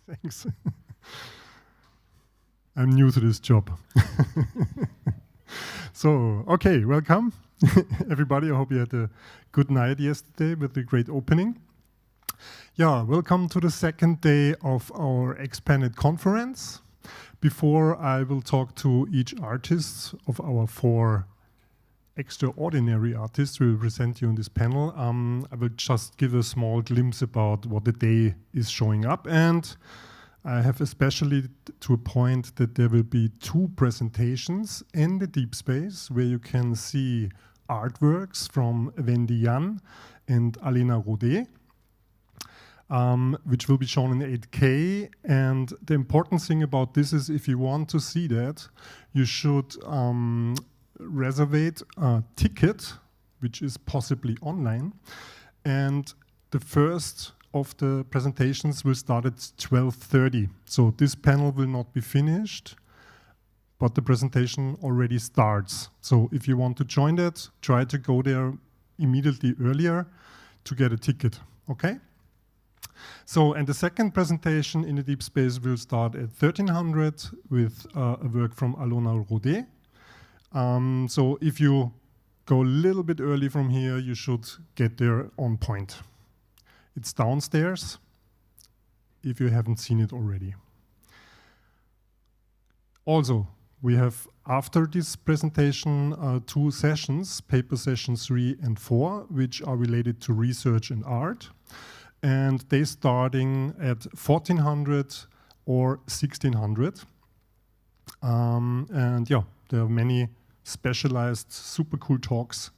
Thanks. I'm new to this job. So, okay, welcome, everybody. I hope you had a good night yesterday with the great opening. Yeah, welcome to the second day of our expanded conference. Before I will talk to each artist of our 4 extraordinary artists we will present you on this panel, I will just give a small glimpse about what the day is showing up. And I have especially to a point that there will be 2 presentations in the deep space where you can see artworks from Wendi Yan and Alena Rodet, which will be shown in 8K. And the important thing about this is if you want to see that, you should reserve a ticket, which is possibly online. And the first of the presentations will start at 12:30. So this panel will not be finished, but the presentation already starts. So if you want to join that, try to go there immediately earlier to get a ticket, okay? So, and the second presentation in the deep space will start at 1300 with a work from Alena Rodet. So if you go a little bit early from here, you should get there on point. It's downstairs, if you haven't seen it already. Also, we have, after this presentation, 2 sessions, paper sessions 3 and 4, which are related to research and art. And they're starting at 1400 or 1600. And yeah, there are many specialized, super cool talks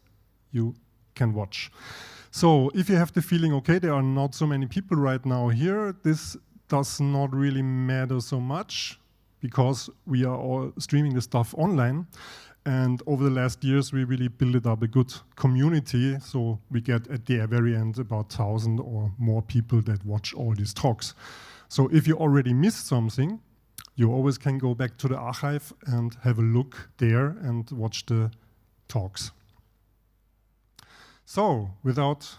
you can watch. So if you have the feeling, okay, there are not so many people right now here, this does not really matter so much because we are all streaming the stuff online. And over the last years, we really built up a good community. So we get at the very end about 1,000 or more people that watch all these talks. So if you already missed something, you always can go back to the archive and have a look there and watch the talks. So, without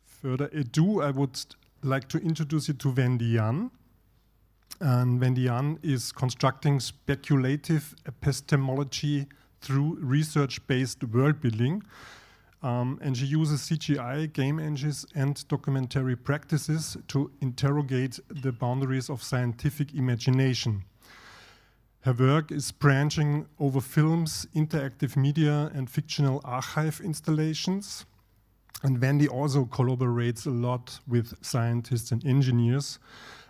further ado, I would like to introduce you to Wendi Yan. And Wendi Yan is constructing speculative epistemology through research-based world building. And she uses CGI, game engines, and documentary practices to interrogate the boundaries of scientific imagination. Her work is branching over films, interactive media, and fictional archive installations. And Wendi also collaborates a lot with scientists and engineers,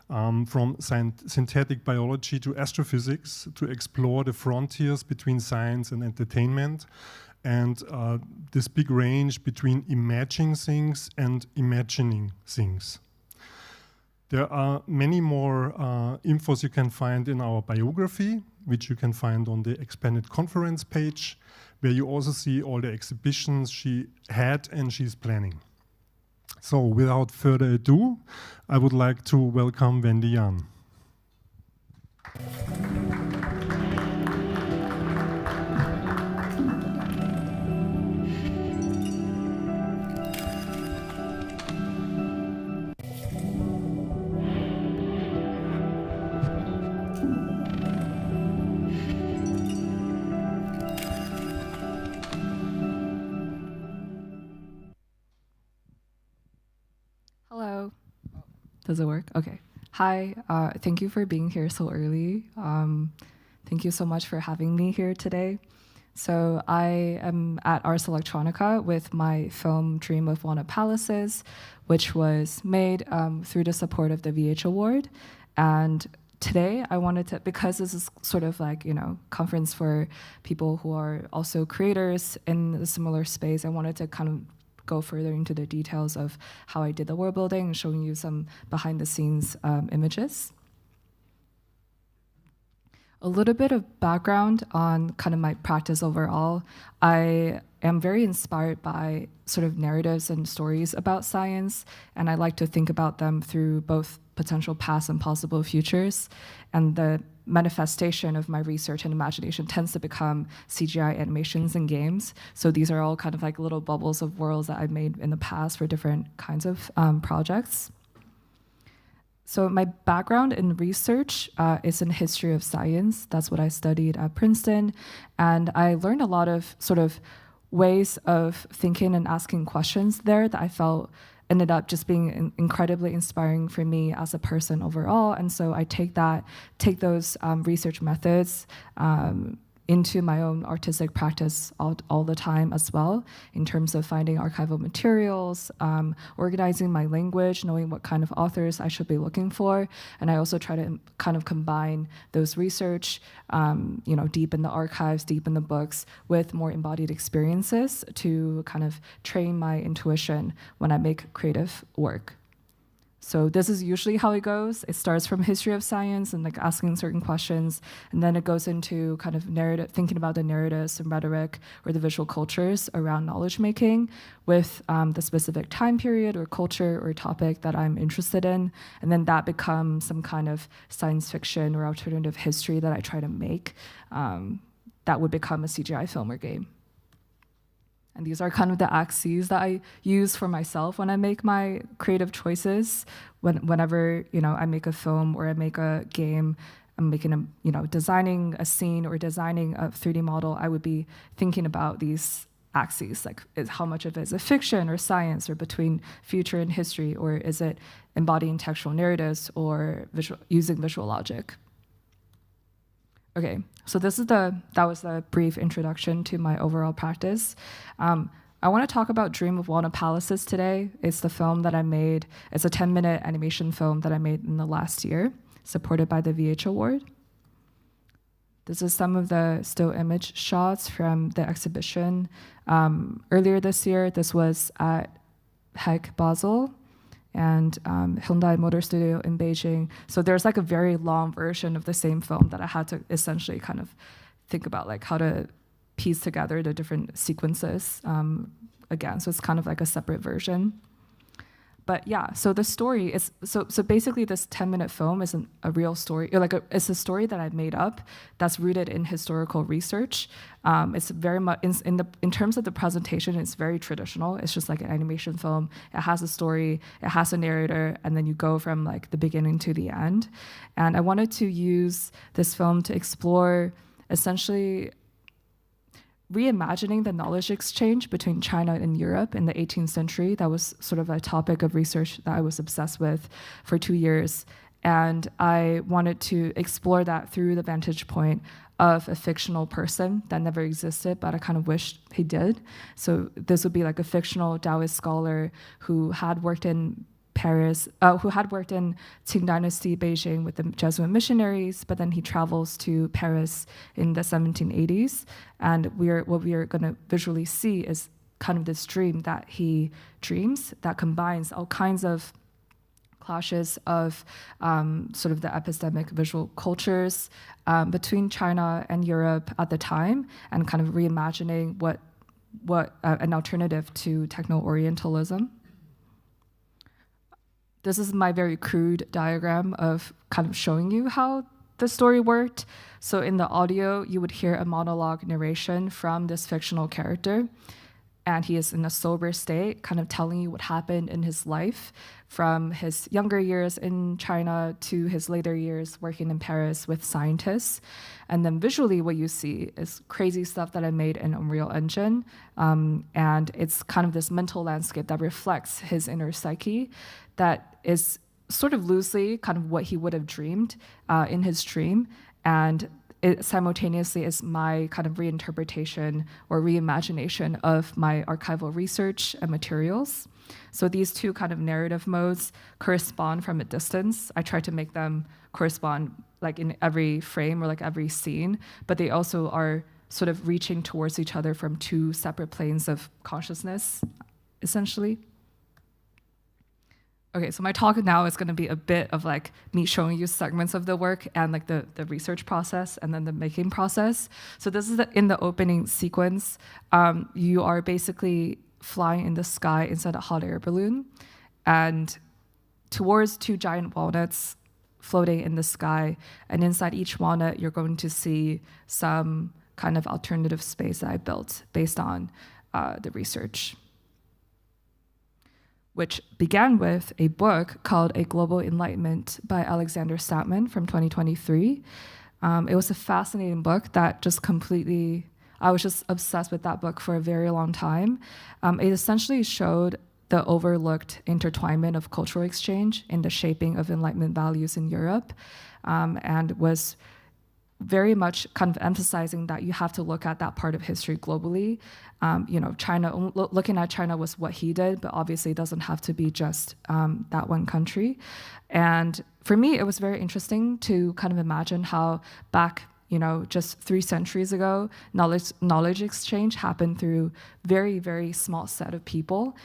from synthetic biology to astrophysics, to explore the frontiers between science and entertainment, and this big range between imagining things and imagining things. There are many more infos you can find in our biography, which you can find on the expanded conference page, where you also see all the exhibitions she had and she's planning. So without further ado, I would like to welcome Wendi Yan. Hello. Does it work? Okay. Hi, thank you for being here so early. Thank you so much for having me here today. So I am at Ars Electronica with my film Dream of Walnut Palaces, which was made through the support of the VH Award. And today I wanted to, because this is sort of like, you know, conference for people who are also creators in a similar space, I wanted to kind of go further into the details of how I did the world building and showing you some behind the scenes images. A little bit of background on kind of my practice overall. I am very inspired by sort of narratives and stories about science, and I like to think about them through both potential past and possible futures. And the manifestation of my research and imagination tends to become CGI animations and games. So these are all kind of like little bubbles of worlds that I've made in the past for different kinds of projects. So my background in research is in history of science. That's what I studied at Princeton. And I learned a lot of sort of ways of thinking and asking questions there that I felt ended up just being incredibly inspiring for me as a person overall. And so I take those research methods into my own artistic practice all the time as well, in terms of finding archival materials, organizing my language, knowing what kind of authors I should be looking for. And I also try to kind of combine those research, deep in the archives, deep in the books, with more embodied experiences to kind of train my intuition when I make creative work. So this is usually how it goes. It starts from history of science and like asking certain questions, and then it goes into kind of narrative, thinking about the narratives and rhetoric or the visual cultures around knowledge making with the specific time period or culture or topic that I'm interested in. And then that becomes some kind of science fiction or alternative history that I try to make that would become a CGI film or game. And these are kind of the axes that I use for myself when I make my creative choices. Whenever I make a film or I make a game, I'm making designing a scene or designing a 3D model, I would be thinking about these axes, like how much of it is a fiction or science or between future and history, or is it embodying textual narratives or using visual logic. Okay, so that was the brief introduction to my overall practice. I want to talk about Dream of Walnut Palaces today. It's the film that I made. It's a 10-minute animation film that I made in the last year, supported by the VH Award. This is some of the still image shots from the exhibition. Earlier this year, this was at HEC Basel and Hyundai Motor Studio in Beijing. So there's like a very long version of the same film that I had to essentially kind of think about like how to piece together the different sequences again. So it's kind of like a separate version. But yeah, so the story is, so basically this 10-minute film isn't a real story, it's a story that I've made up that's rooted in historical research. It's very much, in terms of the presentation, it's very traditional. It's just like an animation film. It has a story, it has a narrator, and then you go from like the beginning to the end. And I wanted to use this film to explore essentially reimagining the knowledge exchange between China and Europe in the 18th century. That was sort of a topic of research that I was obsessed with for 2 years. And I wanted to explore that through the vantage point of a fictional person that never existed, but I kind of wished he did. So this would be like a fictional Taoist scholar who had worked in Paris, who had worked in Qing Dynasty, Beijing with the Jesuit missionaries, but then he travels to Paris in the 1780s. And what we are going to visually see is kind of this dream that he dreams that combines all kinds of clashes of sort of the epistemic visual cultures between China and Europe at the time, and kind of reimagining what an alternative to techno-Orientalism. This is my very crude diagram of kind of showing you how the story worked. So in the audio, you would hear a monologue narration from this fictional character, and he is in a sober state, kind of telling you what happened in his life from his younger years in China to his later years working in Paris with scientists. And then visually what you see is crazy stuff that I made in Unreal Engine. And it's kind of this mental landscape that reflects his inner psyche that is sort of loosely kind of what he would have dreamed in his dream. And it simultaneously is my kind of reinterpretation or reimagination of my archival research and materials. So these two kind of narrative modes correspond from a distance. I try to make them correspond like in every frame or like every scene, but they also are sort of reaching towards each other from two separate planes of consciousness, essentially. Okay, so my talk now is going to be a bit of like me showing you segments of the work and like the research process and then the making process. So this is in the opening sequence. You are basically flying in the sky inside a hot air balloon, and towards two giant walnuts floating in the sky. And inside each walnut, you're going to see some kind of alternative space that I built based on the research. which began with a book called A Global Enlightenment by Alexander Statman from 2023. It was a fascinating book that just completely, I was just obsessed with that book for a very long time. It essentially showed the overlooked intertwinement of cultural exchange in the shaping of Enlightenment values in Europe, and was very much kind of emphasizing that you have to look at that part of history globally. China, looking at China was what he did, but obviously it doesn't have to be just that one country. And for me, it was very interesting to kind of imagine how back, just 3 centuries ago, knowledge exchange happened through very, very small set of people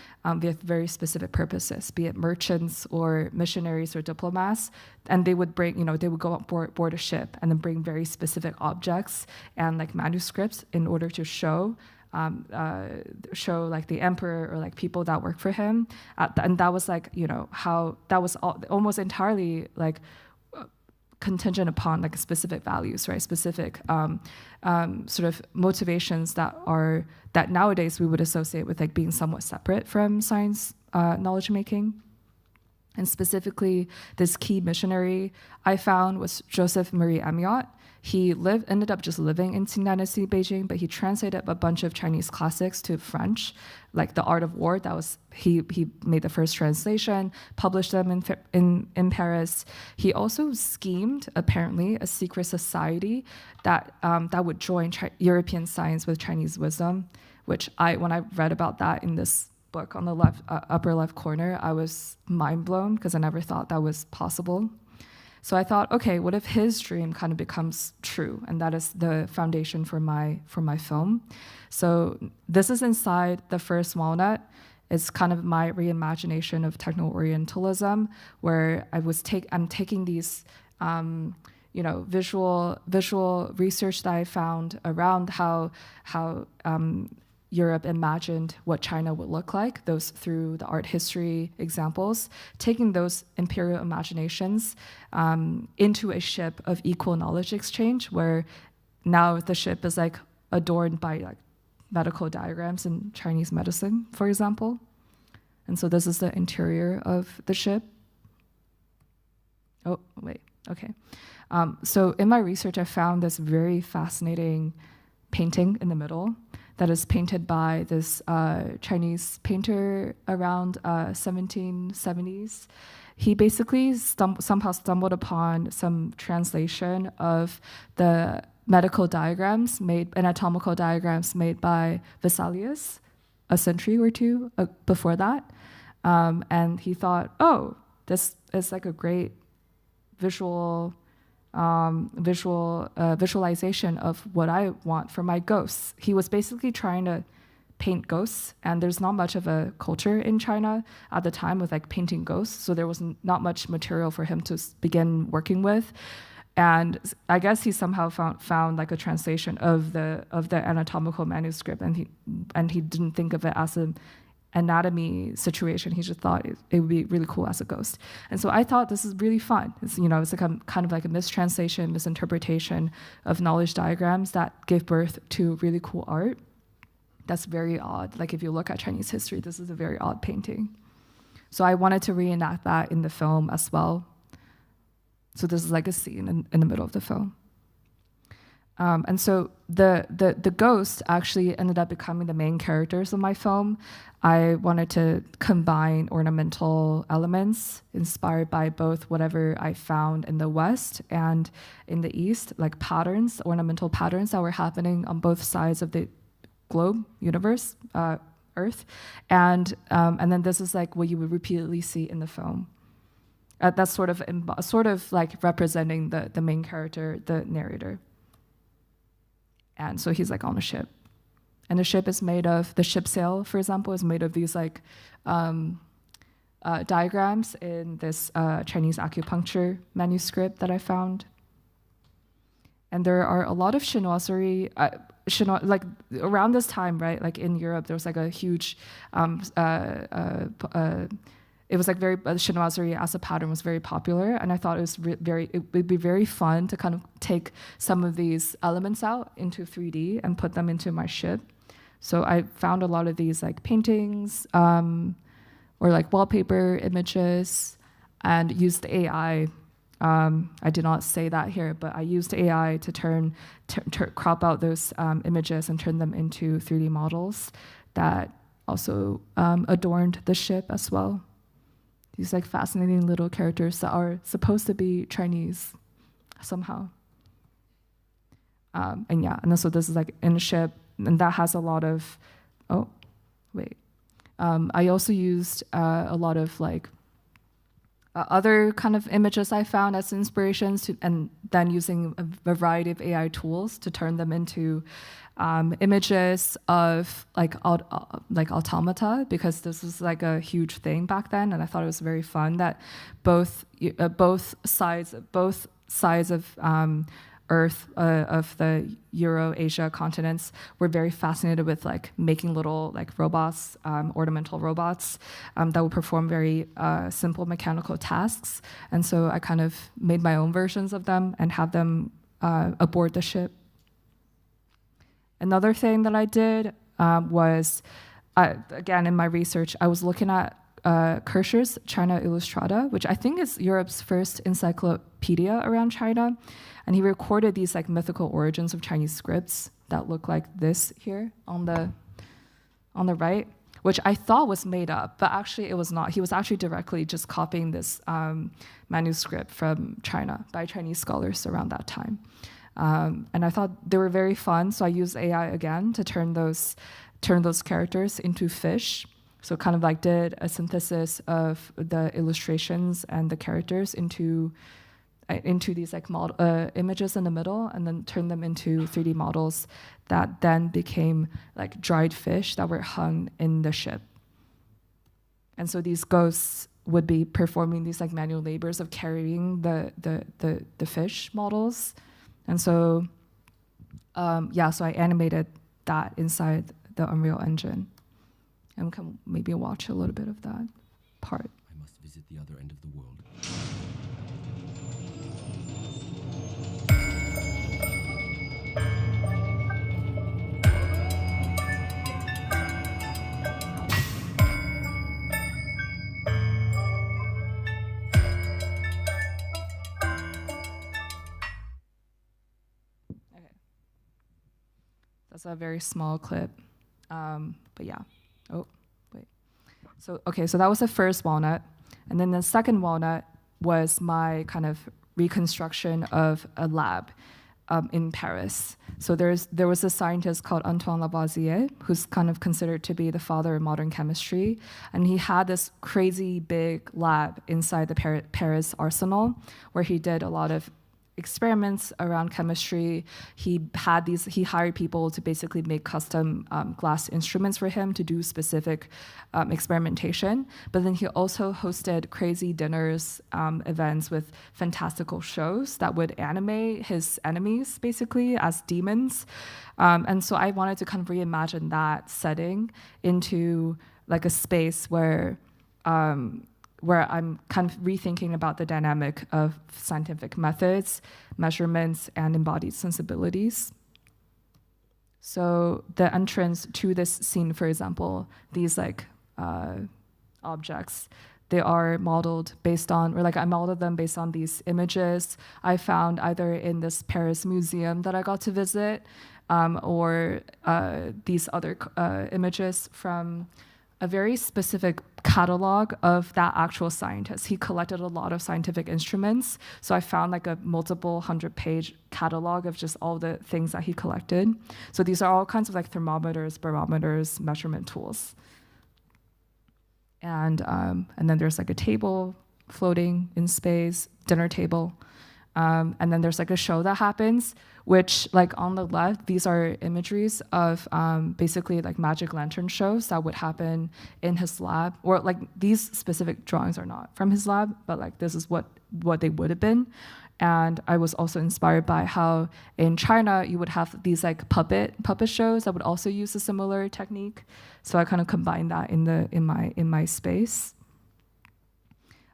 with very specific purposes, be it merchants or missionaries or diplomats. And they would bring, they would go board a ship and then bring very specific objects and like manuscripts in order to show like the emperor or like people that work for him. And that was like, how that was almost entirely like contingent upon like specific values, right? Specific sort of motivations that nowadays we would associate with like being somewhat separate from science knowledge making. And specifically, this key missionary I found was Joseph Marie Amiot. He ended up just living in Qing Dynasty, Beijing, but he translated a bunch of Chinese classics to French, like The Art of War. That was he made the first translation, published them in Paris. He also schemed, apparently, a secret society that would join European science with Chinese wisdom, which when I read about that in this book on the left upper left corner, I was mind blown because I never thought that was possible. So I thought, okay, what if his dream kind of becomes true? And that is the foundation for my film. So this is inside the first walnut. It's kind of my reimagination of techno-orientalism, where I'm taking these visual research that I found around how Europe imagined what China would look like, those through the art history examples, taking those imperial imaginations into a ship of equal knowledge exchange, where now the ship is like adorned by like medical diagrams in Chinese medicine, for example. And so this is the interior of the ship. Oh, wait, okay. So in my research, I found this very fascinating painting in the middle that is painted by this Chinese painter around 1770s. He basically somehow stumbled upon some translation of the medical diagrams anatomical diagrams made by Vesalius a century or two before that. And he thought, oh, this is like a great visualization of what I want for my ghosts. He was basically trying to paint ghosts, and there's not much of a culture in China at the time with like painting ghosts, so there was not much material for him to begin working with. And I guess he somehow found like a translation of the anatomical manuscript, and he didn't think of it as an anatomy situation. He just thought it would be really cool as a ghost. And so I thought this is really fun. It's like kind of like a mistranslation, misinterpretation of knowledge diagrams that give birth to really cool art. That's very odd. Like if you look at Chinese history, this is a very odd painting. So I wanted to reenact that in the film as well. So this is like a scene in the middle of the film. And so the ghosts actually ended up becoming the main characters of my film. I wanted to combine ornamental elements inspired by both whatever I found in the West and in the East, like patterns, ornamental patterns that were happening on both sides of the globe, universe, Earth. And then this is like what you would repeatedly see in the film. That's sort of like representing the main character, the narrator. And so he's like on a ship. And the ship is made of, the ship sail, for example, is made of these like diagrams in this Chinese acupuncture manuscript that I found. And there are a lot of chinoiserie, like around this time, right? Like in Europe, there was like a huge, it was like very, chinoiserie as a pattern was very popular. And I thought it was it would be very fun to kind of take some of these elements out into 3D and put them into my ship. So I found a lot of these like paintings or like wallpaper images, and used AI. I did not say that here, but I used AI to crop out those images and turn them into 3D models that also adorned the ship as well. These like fascinating little characters that are supposed to be Chinese somehow. And yeah, and so this is like in a ship, and that has a lot of, I also used a lot of like other kind of images I found as inspirations, and then using a variety of AI tools to turn them into images of like automata, because this was like a huge thing back then, and I thought it was very fun that both sides of Earth, of the Euro-Asia continents, were very fascinated with like making little like robots, ornamental robots that would perform very simple mechanical tasks. And so I kind of made my own versions of them and have them aboard the ship. Another thing that I did was, again, in my research, I was looking at Kircher's China Illustrata, which I think is Europe's first encyclopedia around China. And he recorded these like mythical origins of Chinese scripts that look like this here on the right, which I thought was made up, but actually it was not. He was actually directly just copying this manuscript from China by Chinese scholars around that time. And I thought they were very fun, so I used AI again to turn those characters into fish. So kind of like did a synthesis of the illustrations and the characters into these like images in the middle, and then turned them into 3D models that then became like dried fish that were hung in the ship. And so these ghosts would be performing these like manual labors of carrying the fish models. And so, so I animated that inside the Unreal Engine. And we can maybe watch a little bit of that part. I must visit the other end of the world. That's a very small clip, but yeah. Oh, wait. So that was the first walnut. And then the second walnut was my kind of reconstruction of a lab in Paris. So there was a scientist called Antoine Lavoisier, who's kind of considered to be the father of modern chemistry. And he had this crazy big lab inside the Paris Arsenal, where he did a lot of experiments around chemistry. He hired people to basically make custom glass instruments for him to do specific experimentation. But then he also hosted crazy dinners, events with fantastical shows that would animate his enemies basically as demons. And so I wanted to kind of reimagine that setting into like a space where I'm kind of rethinking about the dynamic of scientific methods, measurements, and embodied sensibilities. So the entrance to this scene, for example, these like objects, they are modeled based on, or like I modeled them based on these images I found either in this Paris museum that I got to visit, or these other images from a very specific catalog of that actual scientist. He collected a lot of scientific instruments. So I found like a multiple 100-page catalog of just all the things that he collected. So these are all kinds of like thermometers, barometers, measurement tools. And then there's like a table floating in space, dinner table. And then there's like a show that happens, which like on the left, these are imageries of basically like magic lantern shows that would happen in his lab, or like these specific drawings are not from his lab, but like this is what they would have been. And I was also inspired by how in China you would have these like puppet shows that would also use a similar technique. So I kind of combined that in my space.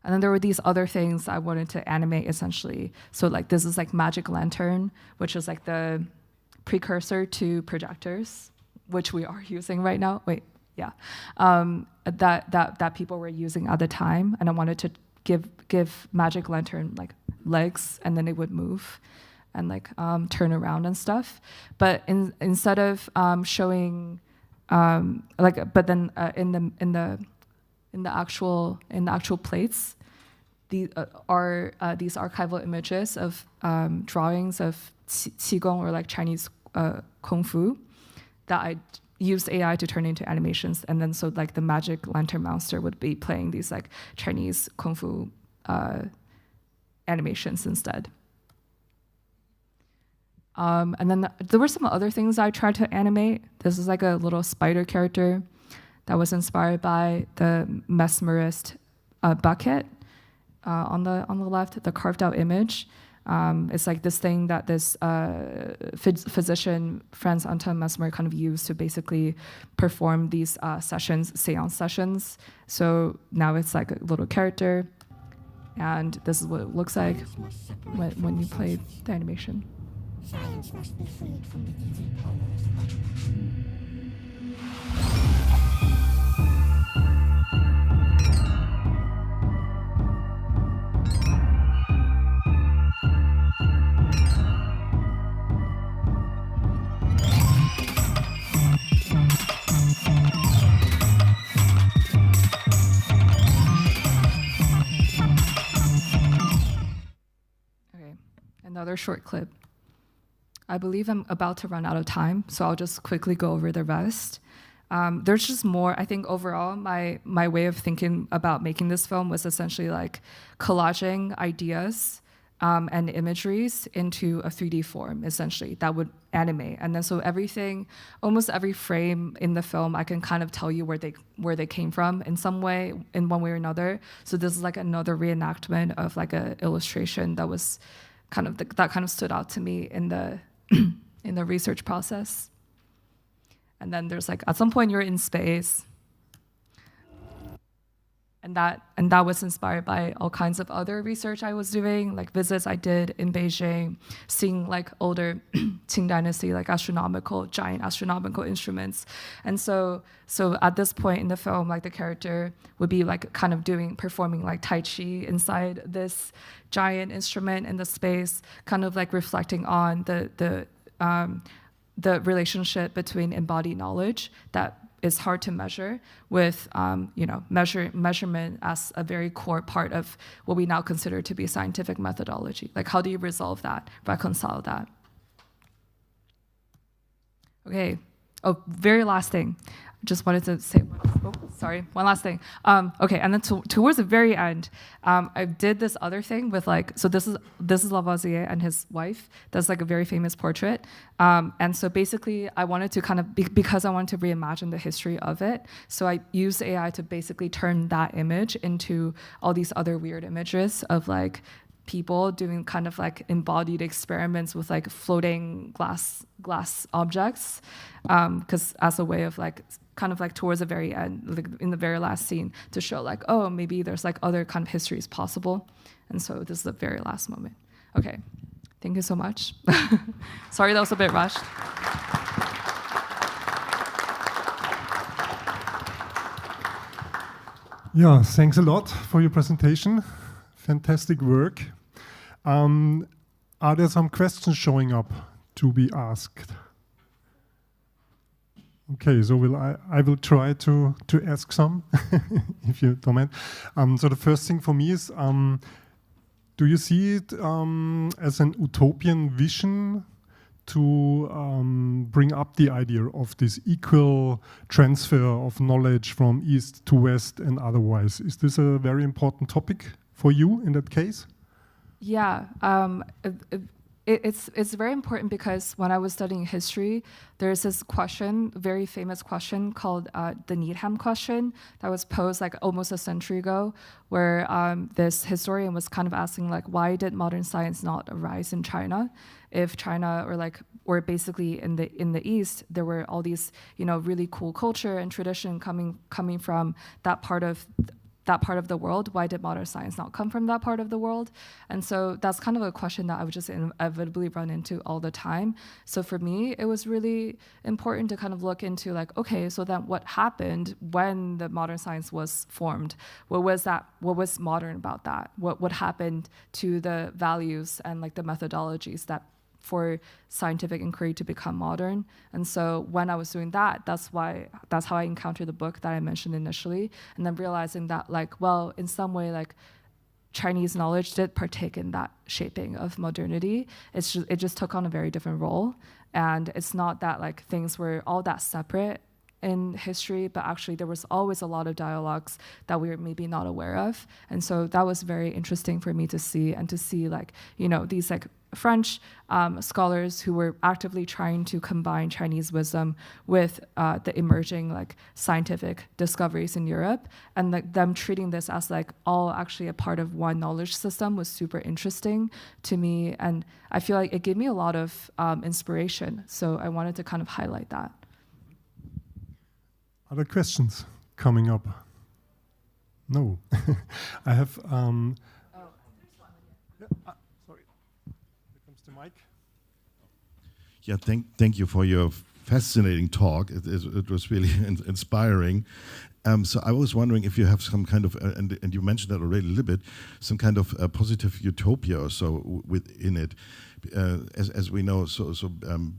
And then there were these other things I wanted to animate essentially. So like this is like magic lantern, which is like the precursor to projectors, which we are using right now. Wait, yeah, that people were using at the time, and I wanted to give Magic Lantern like legs, and then it would move and like turn around and stuff. But instead of showing but then in the actual plates, these are these archival images of drawings of qigong, or like Chinese kung fu, that I used AI to turn into animations. And then so like the Magic Lantern monster would be playing these like Chinese kung fu animations instead. And then there were some other things I tried to animate. This is like a little spider character that was inspired by the mesmerist bucket on the left, the carved out image. It's like this thing that this physician, Franz Anton Mesmer, kind of used to basically perform these seance sessions. So now it's like a little character, and this is what it looks like when you play the animation. Science must be freed from the easy pole. Okay, another short clip. I believe I'm about to run out of time, so I'll just quickly go over the rest. There's just more. I think overall, my way of thinking about making this film was essentially like collaging ideas and imageries into a 3D form, essentially, that would animate. And then so everything, almost every frame in the film, I can kind of tell you where they came from in some way, in one way or another. So this is like another reenactment of like a illustration that was kind of that kind of stood out to me in the in the research process. And then there's like, at some point you're in space. And that was inspired by all kinds of other research I was doing, like visits I did in Beijing, seeing like older Qing Dynasty, like giant astronomical instruments. And so at this point in the film, like the character would be like kind of performing like Tai Chi inside this giant instrument in the space, kind of like reflecting on the relationship between embodied knowledge that is hard to measure with measurement as a very core part of what we now consider to be scientific methodology. Like, how do you resolve that, reconcile that? Okay. Oh, very last thing. Just wanted to say, one last thing. Okay, and then towards the very end, I did this other thing with like, so this is Lavoisier and his wife. That's like a very famous portrait. And so basically, I wanted to kind of, because I wanted to reimagine the history of it, so I used AI to basically turn that image into all these other weird images of like people doing kind of like embodied experiments with like floating glass objects, because as a way of like kind of like towards the very end, like in the very last scene, to show like, oh, maybe there's like other kind of histories possible. And so this is the very last moment. Okay, thank you so much. Sorry that was a bit rushed. Yeah, thanks a lot for your presentation. Fantastic work. Are there some questions showing up to be asked? Okay, so I will try to ask some, if you don't mind. So the first thing for me is, do you see it as an utopian vision to bring up the idea of this equal transfer of knowledge from east to west and otherwise? Is this a very important topic for you in that case? Yeah, it's very important because when I was studying history, there's this question, very famous question called the Needham question that was posed like almost a century ago, where this historian was kind of asking like, why did modern science not arise in China? If China or basically in the East, there were all these really cool culture and tradition coming from that part of that part of the world? Why did modern science not come from that part of the world? And so that's kind of a question that I would just inevitably run into all the time. So for me, it was really important to kind of look into like, okay, so then what happened when the modern science was formed? What was that? What was modern about that? What happened to the values and like the methodologies that for scientific inquiry to become modern? And so when I was doing that, that's how I encountered the book that I mentioned initially, and then realizing that like, well, in some way, like Chinese knowledge did partake in that shaping of modernity. It just took on a very different role, and it's not that like things were all that separate in history, but actually there was always a lot of dialogues that we were maybe not aware of. And so that was very interesting for me to see, and to see like, you know, these like French scholars who were actively trying to combine Chinese wisdom with the emerging like scientific discoveries in Europe, and like them treating this as like all actually a part of one knowledge system was super interesting to me. And I feel like it gave me a lot of inspiration. So I wanted to kind of highlight that. Other questions coming up? No. I have. Sorry. Here comes the mic. Yeah, thank you for your fascinating talk. It was really inspiring. So I was wondering if you have some kind of, and you mentioned that already a little bit, some kind of positive utopia or so within it. As we know,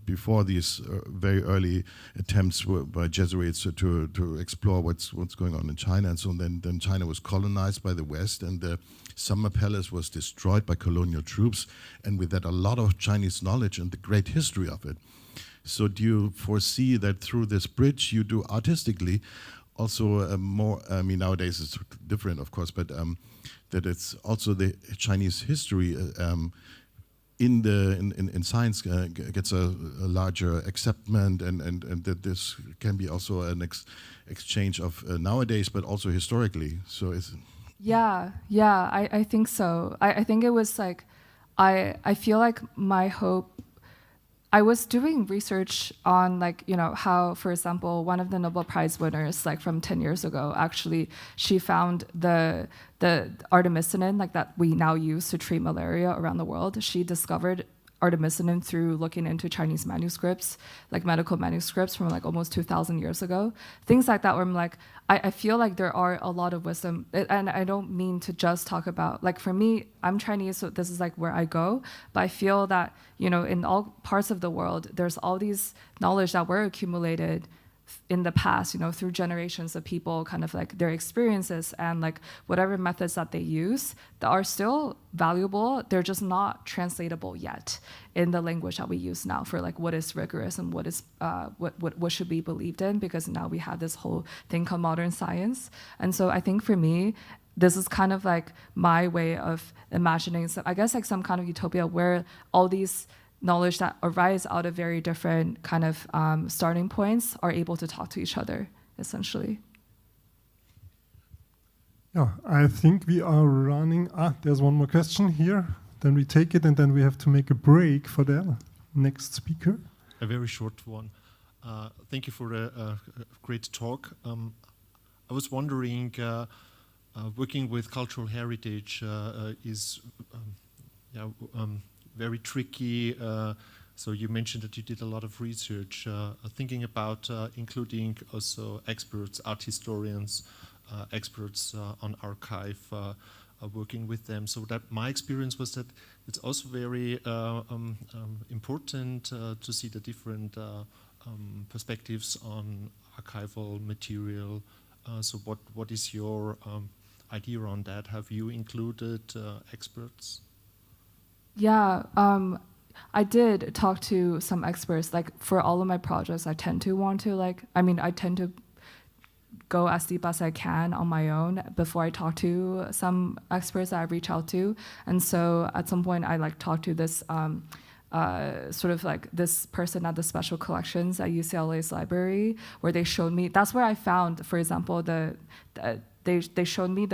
before these very early attempts by Jesuits to explore what's going on in China, and so then China was colonized by the West, and the Summer Palace was destroyed by colonial troops, and with that a lot of Chinese knowledge and the great history of it. So do you foresee that through this bridge you do artistically also more, I mean, nowadays it's different, of course, but that it's also the Chinese history in science gets a larger acceptance, and that this can be also an exchange of nowadays, but also historically. So it's I think so. I think it was like, I feel like my hope, I was doing research on like, you know, how, for example, one of the Nobel Prize winners, like from 10 years ago, actually, she found the artemisinin, like that we now use to treat malaria around the world. She discovered artemisinin through looking into Chinese manuscripts, like medical manuscripts from like almost 2,000 years ago. Things like that where I'm like, I feel like there are a lot of wisdom, and I don't mean to just talk about, like for me, I'm Chinese, so this is like where I go, but I feel that, you know, in all parts of the world, there's all these knowledge that were accumulated in the past, you know, through generations of people, kind of like their experiences and like whatever methods that they use that are still valuable. They're just not translatable yet in the language that we use now for like what is rigorous and what is what should be believed in, because now we have this whole thing called modern science. And so I think for me, this is kind of like my way of imagining, so I guess like some kind of utopia where all these knowledge that arise out of very different kind of starting points are able to talk to each other, essentially. Yeah, I think we are running. There's one more question here. Then we take it, and then we have to make a break for the next speaker. A very short one. Thank you for a great talk. I was wondering, working with cultural heritage is very tricky. So you mentioned that you did a lot of research, thinking about including also experts, art historians, experts on archive, working with them. So that my experience was that it's also very important to see the different perspectives on archival material. So what is your idea on that? Have you included experts? Yeah, I did talk to some experts. Like for all of my projects, I tend to want to I tend to go as deep as I can on my own before I talk to some experts that I reach out to. And so at some point I like talked to this sort of like this person at the special collections at UCLA's library, where they showed me, that's where I found, for example, they showed me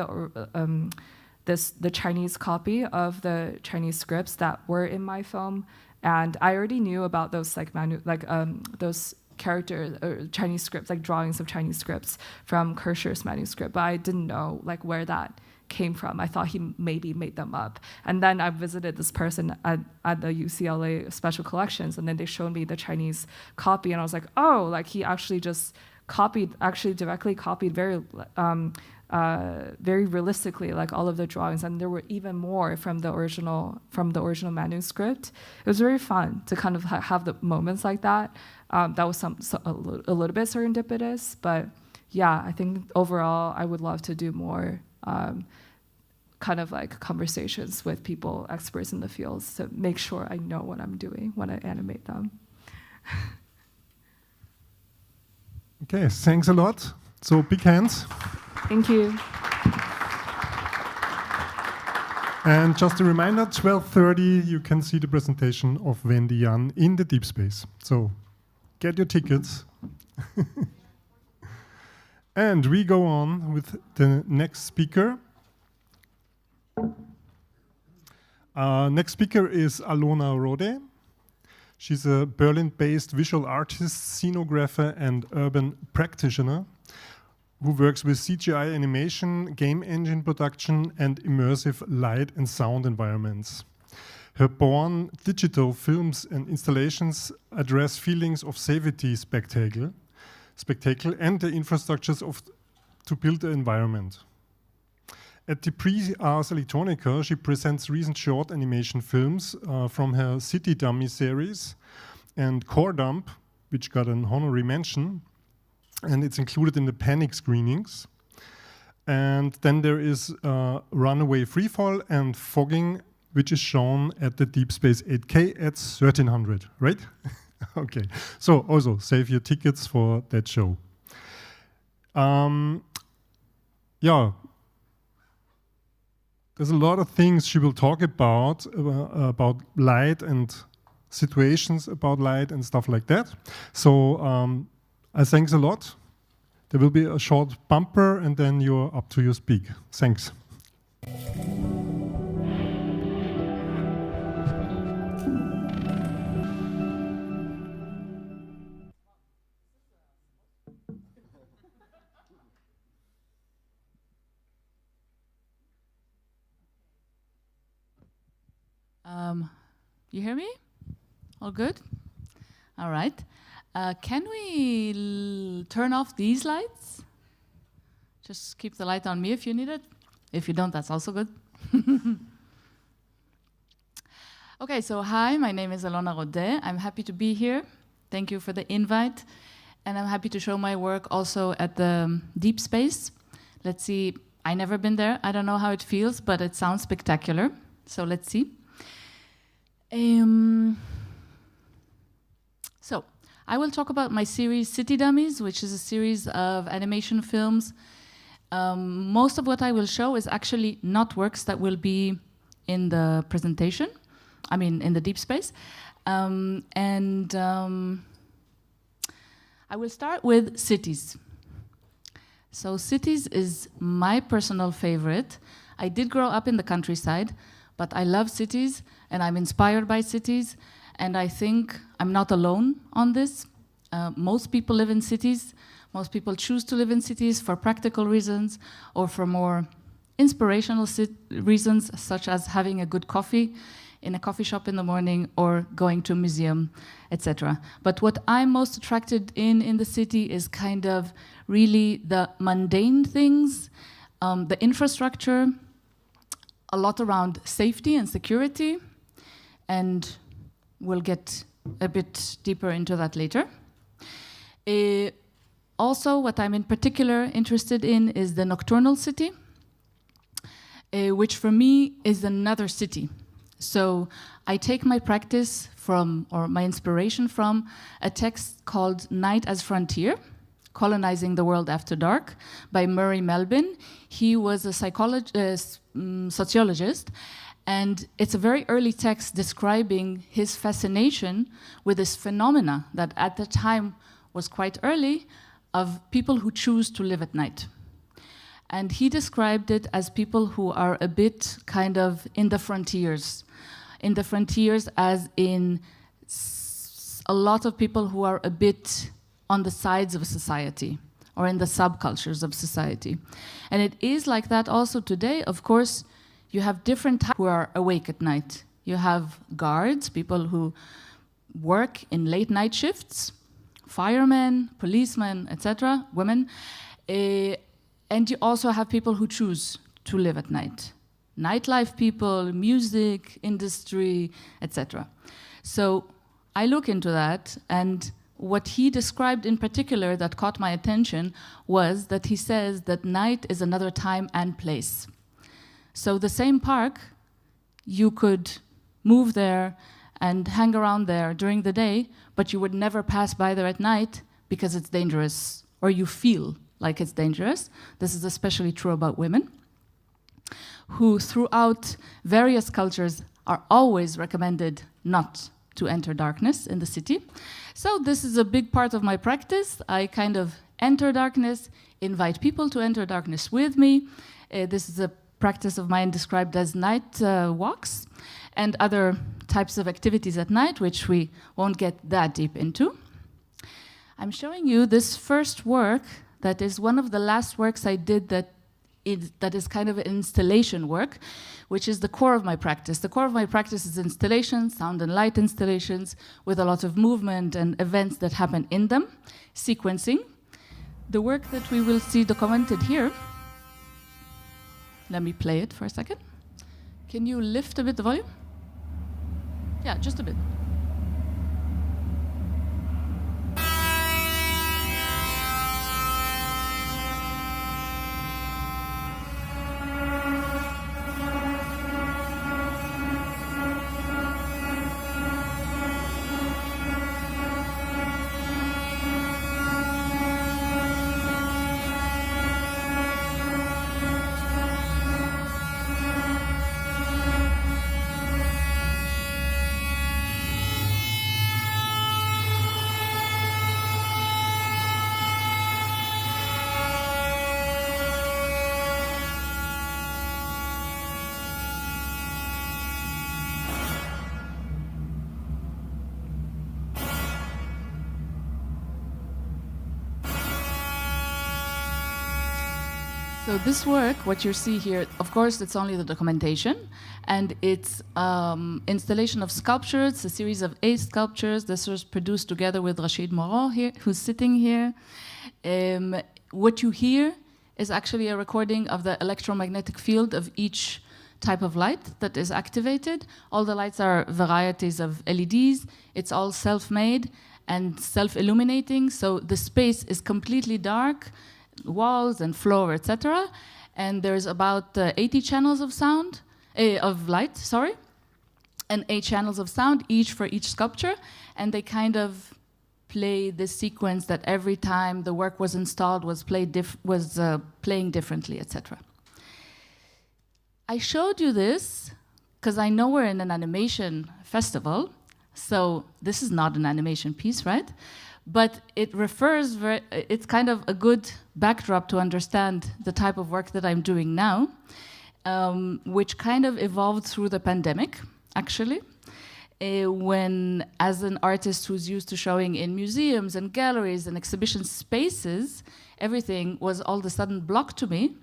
the Chinese copy of the Chinese scripts that were in my film, and I already knew about those those characters or Chinese scripts, like drawings of Chinese scripts from Kircher's manuscript, but I didn't know like where that came from. I thought he maybe made them up. And then I visited this person at the UCLA Special Collections, and then they showed me the Chinese copy, and I was like, oh, like he actually just directly copied very realistically, like all of the drawings, and there were even more from the original manuscript. It was very fun to kind of have the moments like that. That was a little bit serendipitous, but yeah, I think overall I would love to do more kind of like conversations with people, experts in the fields, to make sure I know what I'm doing when I animate them. Okay, thanks a lot. So big hands. Thank you. And just a reminder, 12:30, you can see the presentation of Wendi Yan in the deep space. So get your tickets. And we go on with the next speaker. Next speaker is Alona Rode. She's a Berlin-based visual artist, scenographer, and urban practitioner who works with CGI animation, game engine production, and immersive light and sound environments. Her born digital films and installations address feelings of safety spectacle and the infrastructures to build the environment. At the Ars Electronica, she presents recent short animation films from her City Dummy series and Core Dump, which got an honorary mention, and it's included in the Panic screenings. And then there is Runaway Freefall and Fogging, which is shown at the Deep Space 8K at 1300, right? Okay, so also save your tickets for that show. Yeah. There's a lot of things she will talk about light and situations about light and stuff like that. So I thanks a lot. There will be a short bumper and then you're up to your speak. Thanks. You hear me? All good? All right. Can we turn off these lights? Just keep the light on me if you need it. If you don't, that's also good. Okay, so hi, my name is Alona Rode. I'm happy to be here. Thank you for the invite. And I'm happy to show my work also at the Deep Space. Let's see, I've never been there. I don't know how it feels, but it sounds spectacular. So let's see. So I will talk about my series City Dummies, which is a series of animation films. Most of what I will show is actually not works that will be in the presentation, I mean in the Deep Space. I will start with cities. So cities is my personal favorite. I did grow up in the countryside, but I love cities and I'm inspired by cities, and I think I'm not alone on this. Most people live in cities. Most people choose to live in cities for practical reasons or for more inspirational reasons, such as having a good coffee in a coffee shop in the morning or going to a museum, etc. But what I'm most attracted in the city is kind of really the mundane things, the infrastructure, a lot around safety and security, and we'll get a bit deeper into that later. Also, what I'm in particular interested in is the nocturnal city, which for me is another city. So I take my practice from, or my inspiration from, a text called Night as Frontier, Colonizing the World After Dark, by Murray Melvin. He was a sociologist, and it's a very early text describing his fascination with this phenomena that at the time was quite early, of people who choose to live at night. And he described it as people who are a bit kind of in the frontiers as in a lot of people who are a bit on the sides of society or in the subcultures of society. And it is like that also today. Of course, you have different types who are awake at night. You have guards, people who work in late night shifts, firemen, policemen, etc., women. And you also have people who choose to live at night. Nightlife people, music, industry, etc. So I look into that, and what he described in particular that caught my attention was that he says that night is another time and place. So the same park, you could move there and hang around there during the day, but you would never pass by there at night because it's dangerous, or you feel like it's dangerous. This is especially true about women, who throughout various cultures are always recommended not to enter darkness in the city. So this is a big part of my practice. I kind of enter darkness, invite people to enter darkness with me. This is a practice of mine described as night walks and other types of activities at night, which we won't get that deep into. I'm showing you this first work that is one of the last works I did that is kind of an installation work, which is the core of my practice. The core of my practice is installations, sound and light installations, with a lot of movement and events that happen in them, sequencing. The work that we will see documented here, let me play it for a second. Can you lift a bit the volume? Yeah, just a bit. So this work, what you see here, of course, it's only the documentation, and it's installation of sculptures, a series of 8 sculptures. This was produced together with Rashid Moreau here, who's sitting here. What you hear is actually a recording of the electromagnetic field of each type of light that is activated. All the lights are varieties of LEDs. It's all self-made and self-illuminating, so the space is completely dark, walls and floor, etc. And there's about 80 channels of sound, of light, sorry, and 8 channels of sound, each for each sculpture. And they kind of play this sequence that every time the work was installed was playing differently, etc. I showed you this because I know we're in an animation festival, so this is not an animation piece, right? But it refers, it's kind of a good backdrop to understand the type of work that I'm doing now, which kind of evolved through the pandemic, actually. When, as an artist who's used to showing in museums and galleries and exhibition spaces, everything was all of a sudden blocked to me.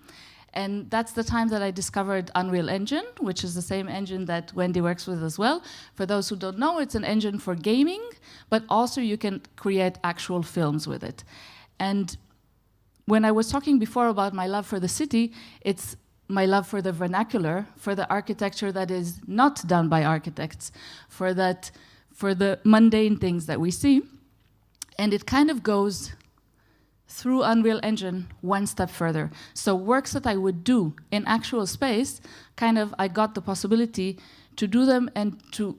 And that's the time that I discovered Unreal Engine, which is the same engine that Wendi works with as well. For those who don't know, it's an engine for gaming, but also you can create actual films with it. And when I was talking before about my love for the city, it's my love for the vernacular, for the architecture that is not done by architects, for the mundane things that we see. And it kind of goes through Unreal Engine one step further. So works that I would do in actual space, kind of I got the possibility to do them and to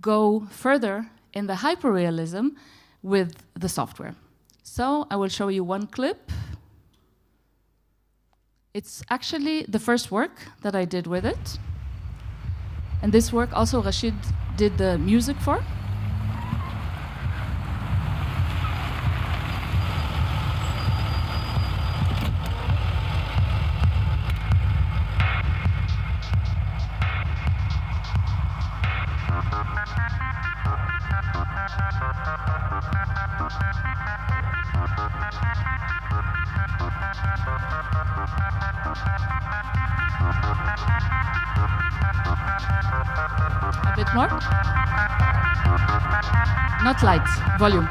go further in the hyperrealism with the software. So I will show you one clip. It's actually the first work that I did with it. And this work also Rashid did the music for. A bit more? Not light, volume.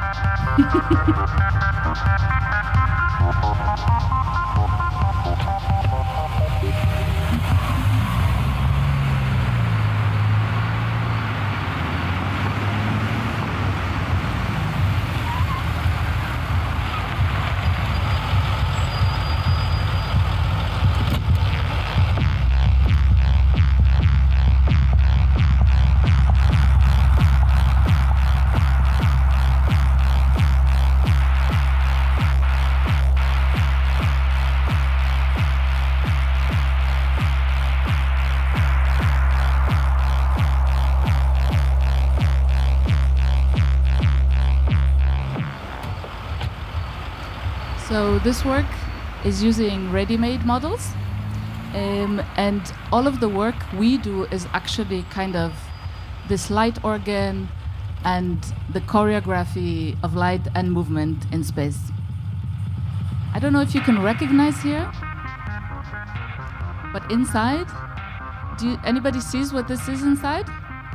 So this work is using ready-made models, and all of the work we do is actually kind of this light organ and the choreography of light and movement in space. I don't know if you can recognize here, but inside, anybody sees what this is inside?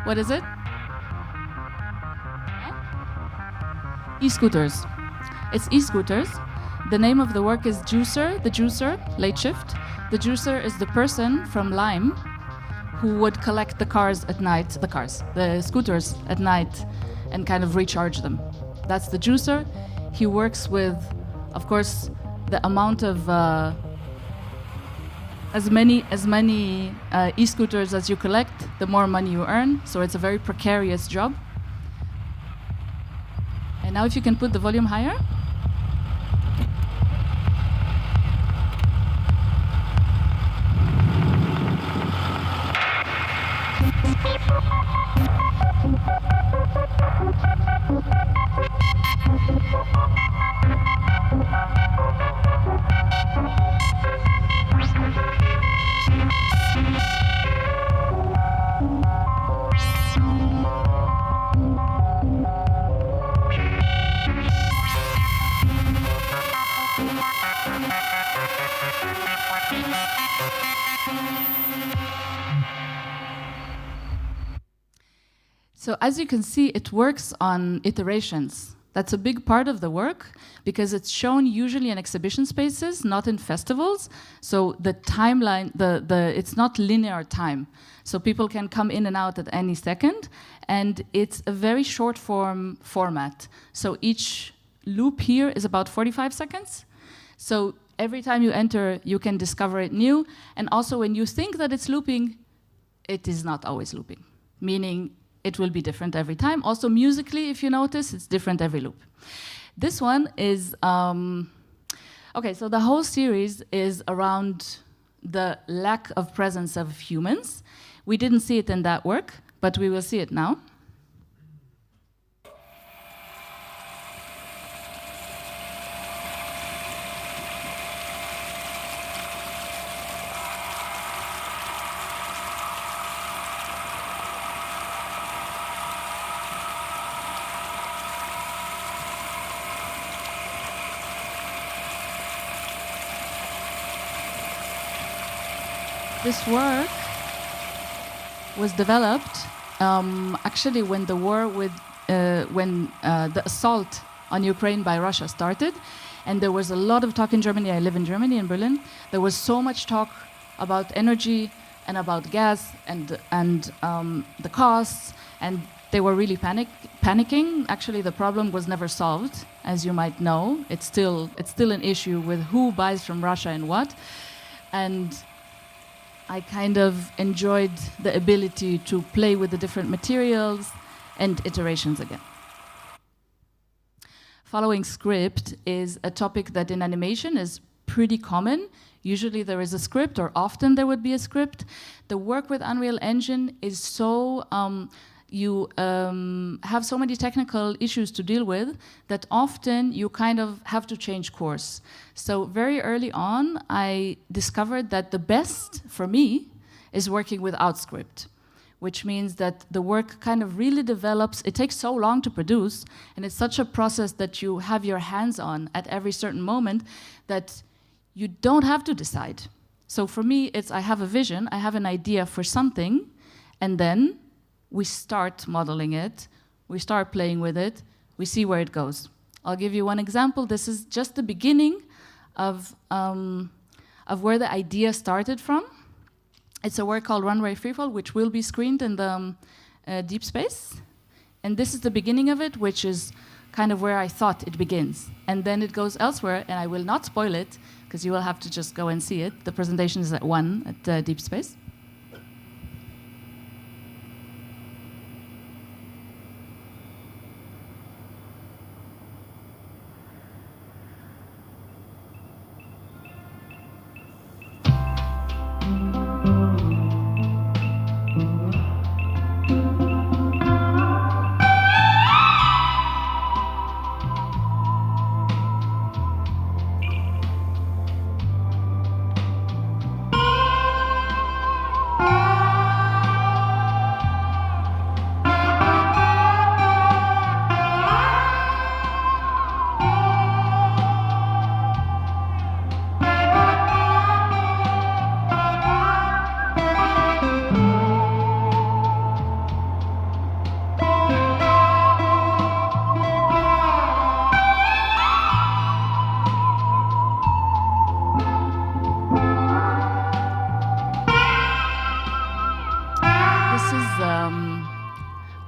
What is it? E-scooters. It's e-scooters. The name of the work is Juicer, the juicer, late shift. The juicer is the person from Lime who would collect the cars at night, the scooters at night, and kind of recharge them. That's the juicer. He works with, of course, the amount of as many e-scooters as you collect, the more money you earn. So it's a very precarious job. And now if you can put the volume higher. So as you can see, it works on iterations. That's a big part of the work because it's shown usually in exhibition spaces, not in festivals. So the timeline, it's not linear time. So people can come in and out at any second. And it's a very short form format. So each loop here is about 45 seconds. So every time you enter, you can discover it new. And also when you think that it's looping, it is not always looping, meaning it will be different every time. Also musically, if you notice, it's different every loop. This one is, okay, so the whole series is around the lack of presence of humans. We didn't see it in that work, but we will see it now. This work was developed actually when the war with the assault on Ukraine by Russia started, and there was a lot of talk in Germany. I live in Germany, in Berlin. There was so much talk about energy and about gas and the costs, and they were really panicking. Actually, the problem was never solved, as you might know. It's still an issue with who buys from Russia and what, and I kind of enjoyed the ability to play with the different materials and iterations again. Following script is a topic that in animation is pretty common. Usually there is a script, or often there would be a script. The work with Unreal Engine is so, you have so many technical issues to deal with that often you kind of have to change course. So very early on, I discovered that the best for me is working without script, which means that the work kind of really develops. It takes so long to produce, and it's such a process that you have your hands on at every certain moment that you don't have to decide. So for me, it's I have a vision, I have an idea for something, and then we start modeling it, we start playing with it, we see where it goes. I'll give you one example. This is just the beginning of where the idea started from. It's a work called Runway Freefall, which will be screened in the deep space. And this is the beginning of it, which is kind of where I thought it begins. And then it goes elsewhere, and I will not spoil it, because you will have to just go and see it. The presentation is at 1 at deep space.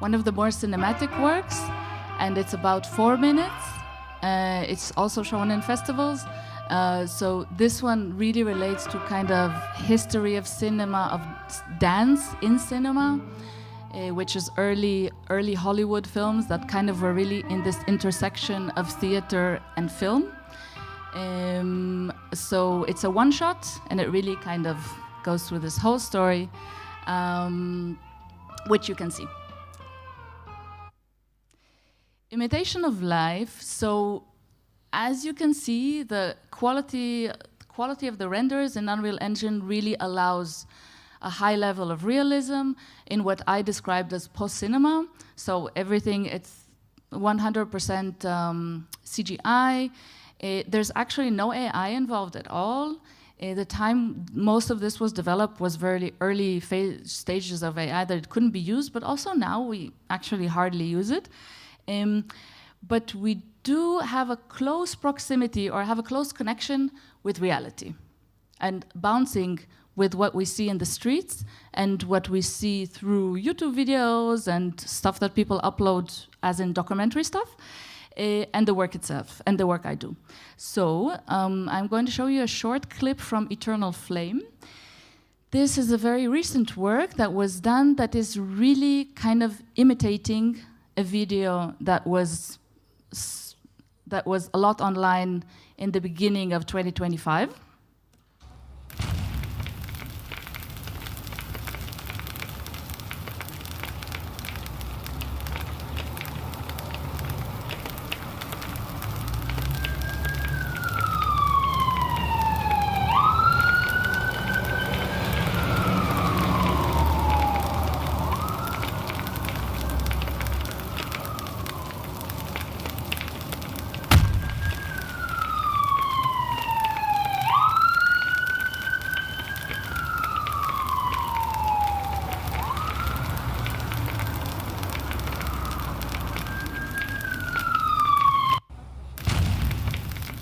One of the more cinematic works, and it's about 4 minutes. It's also shown in festivals. So this one really relates to kind of history of cinema, of dance in cinema, which is early Hollywood films that kind of were really in this intersection of theater and film. So it's a one-shot, and it really kind of goes through this whole story, which you can see. Imitation of life. So as you can see, the quality of the renders in Unreal Engine really allows a high level of realism in what I described as post-cinema. So everything, it's 100% CGI. There's actually no AI involved at all. The time most of this was developed was very early stages of AI that it couldn't be used, but also now we actually hardly use it. But we do have a close proximity or have a close connection with reality and bouncing with what we see in the streets and what we see through YouTube videos and stuff that people upload as in documentary stuff, and the work itself and the work I do. So I'm going to show you a short clip from Eternal Flame. This is a very recent work that was done that is really kind of imitating a video that was a lot online in the beginning of 2025.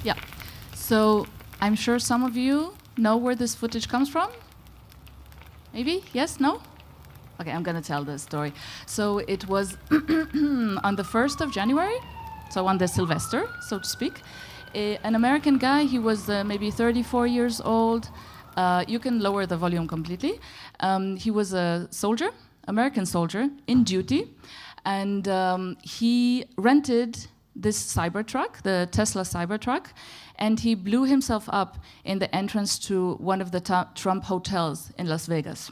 Yeah, so I'm sure some of you know where this footage comes from. Maybe? Yes? No? Okay, I'm gonna tell the story. So it was on the 1st of January, so on the Sylvester, so to speak. An American guy, he was maybe 34 years old. You can lower the volume completely. He was a soldier, American soldier, in duty, and he rented this Cybertruck, the Tesla Cybertruck, and he blew himself up in the entrance to one of the Trump hotels in Las Vegas.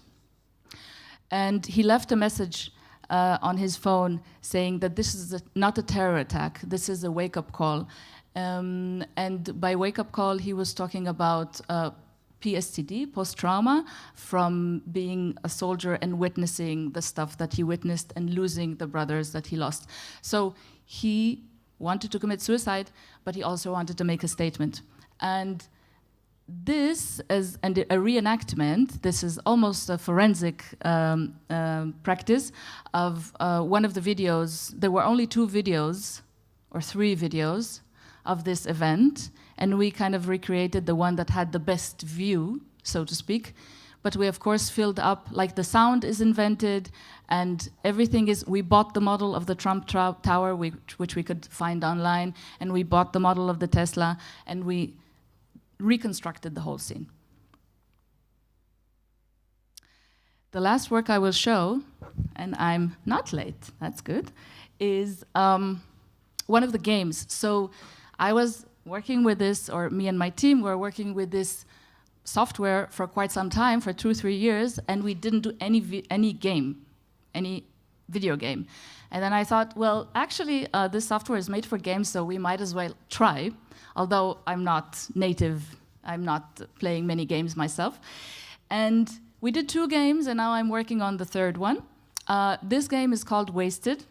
And he left a message on his phone saying that this is not a terror attack, this is a wake-up call. And by wake-up call, he was talking about PSTD, post-trauma, from being a soldier and witnessing the stuff that he witnessed and losing the brothers that he lost. So he wanted to commit suicide, but he also wanted to make a statement. And this is a reenactment. This is almost a forensic practice of one of the videos. There were only 2 videos or 3 videos of this event, and we kind of recreated the one that had the best view, so to speak. But we, of course, filled up, like the sound is invented, and everything is, we bought the model of the Trump Tower, which we could find online, and we bought the model of the Tesla, and we reconstructed the whole scene. The last work I will show, and I'm not late, that's good, is one of the games. So I was working with this, or me and my team were working with this software for quite some time, for 2 or 3 years, and we didn't do any video game. And then I thought, well, actually, this software is made for games, so we might as well try. Although I'm not native, I'm not playing many games myself. And we did 2 games, and now I'm working on the 3rd one. This game is called Wasted.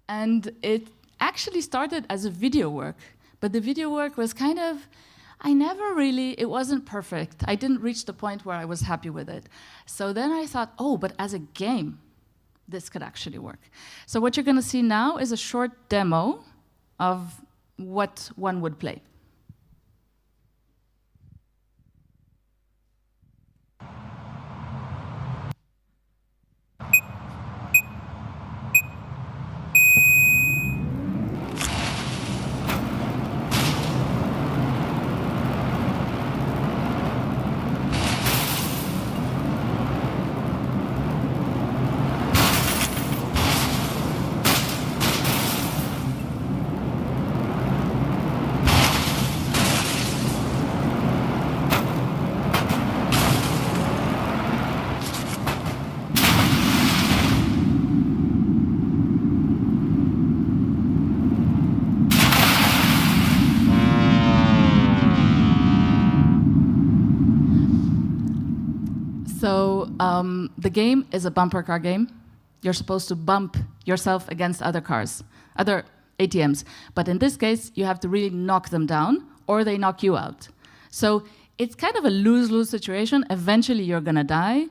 And it actually started as a video work. But the video work was kind of, it wasn't perfect. I didn't reach the point where I was happy with it. So then I thought, oh, but as a game, this could actually work. So what you're going to see now is a short demo of what one would play. So the game is a bumper car game. You're supposed to bump yourself against other cars, other ATMs. But in this case, you have to really knock them down or they knock you out. So it's kind of a lose-lose situation. Eventually, you're going to die.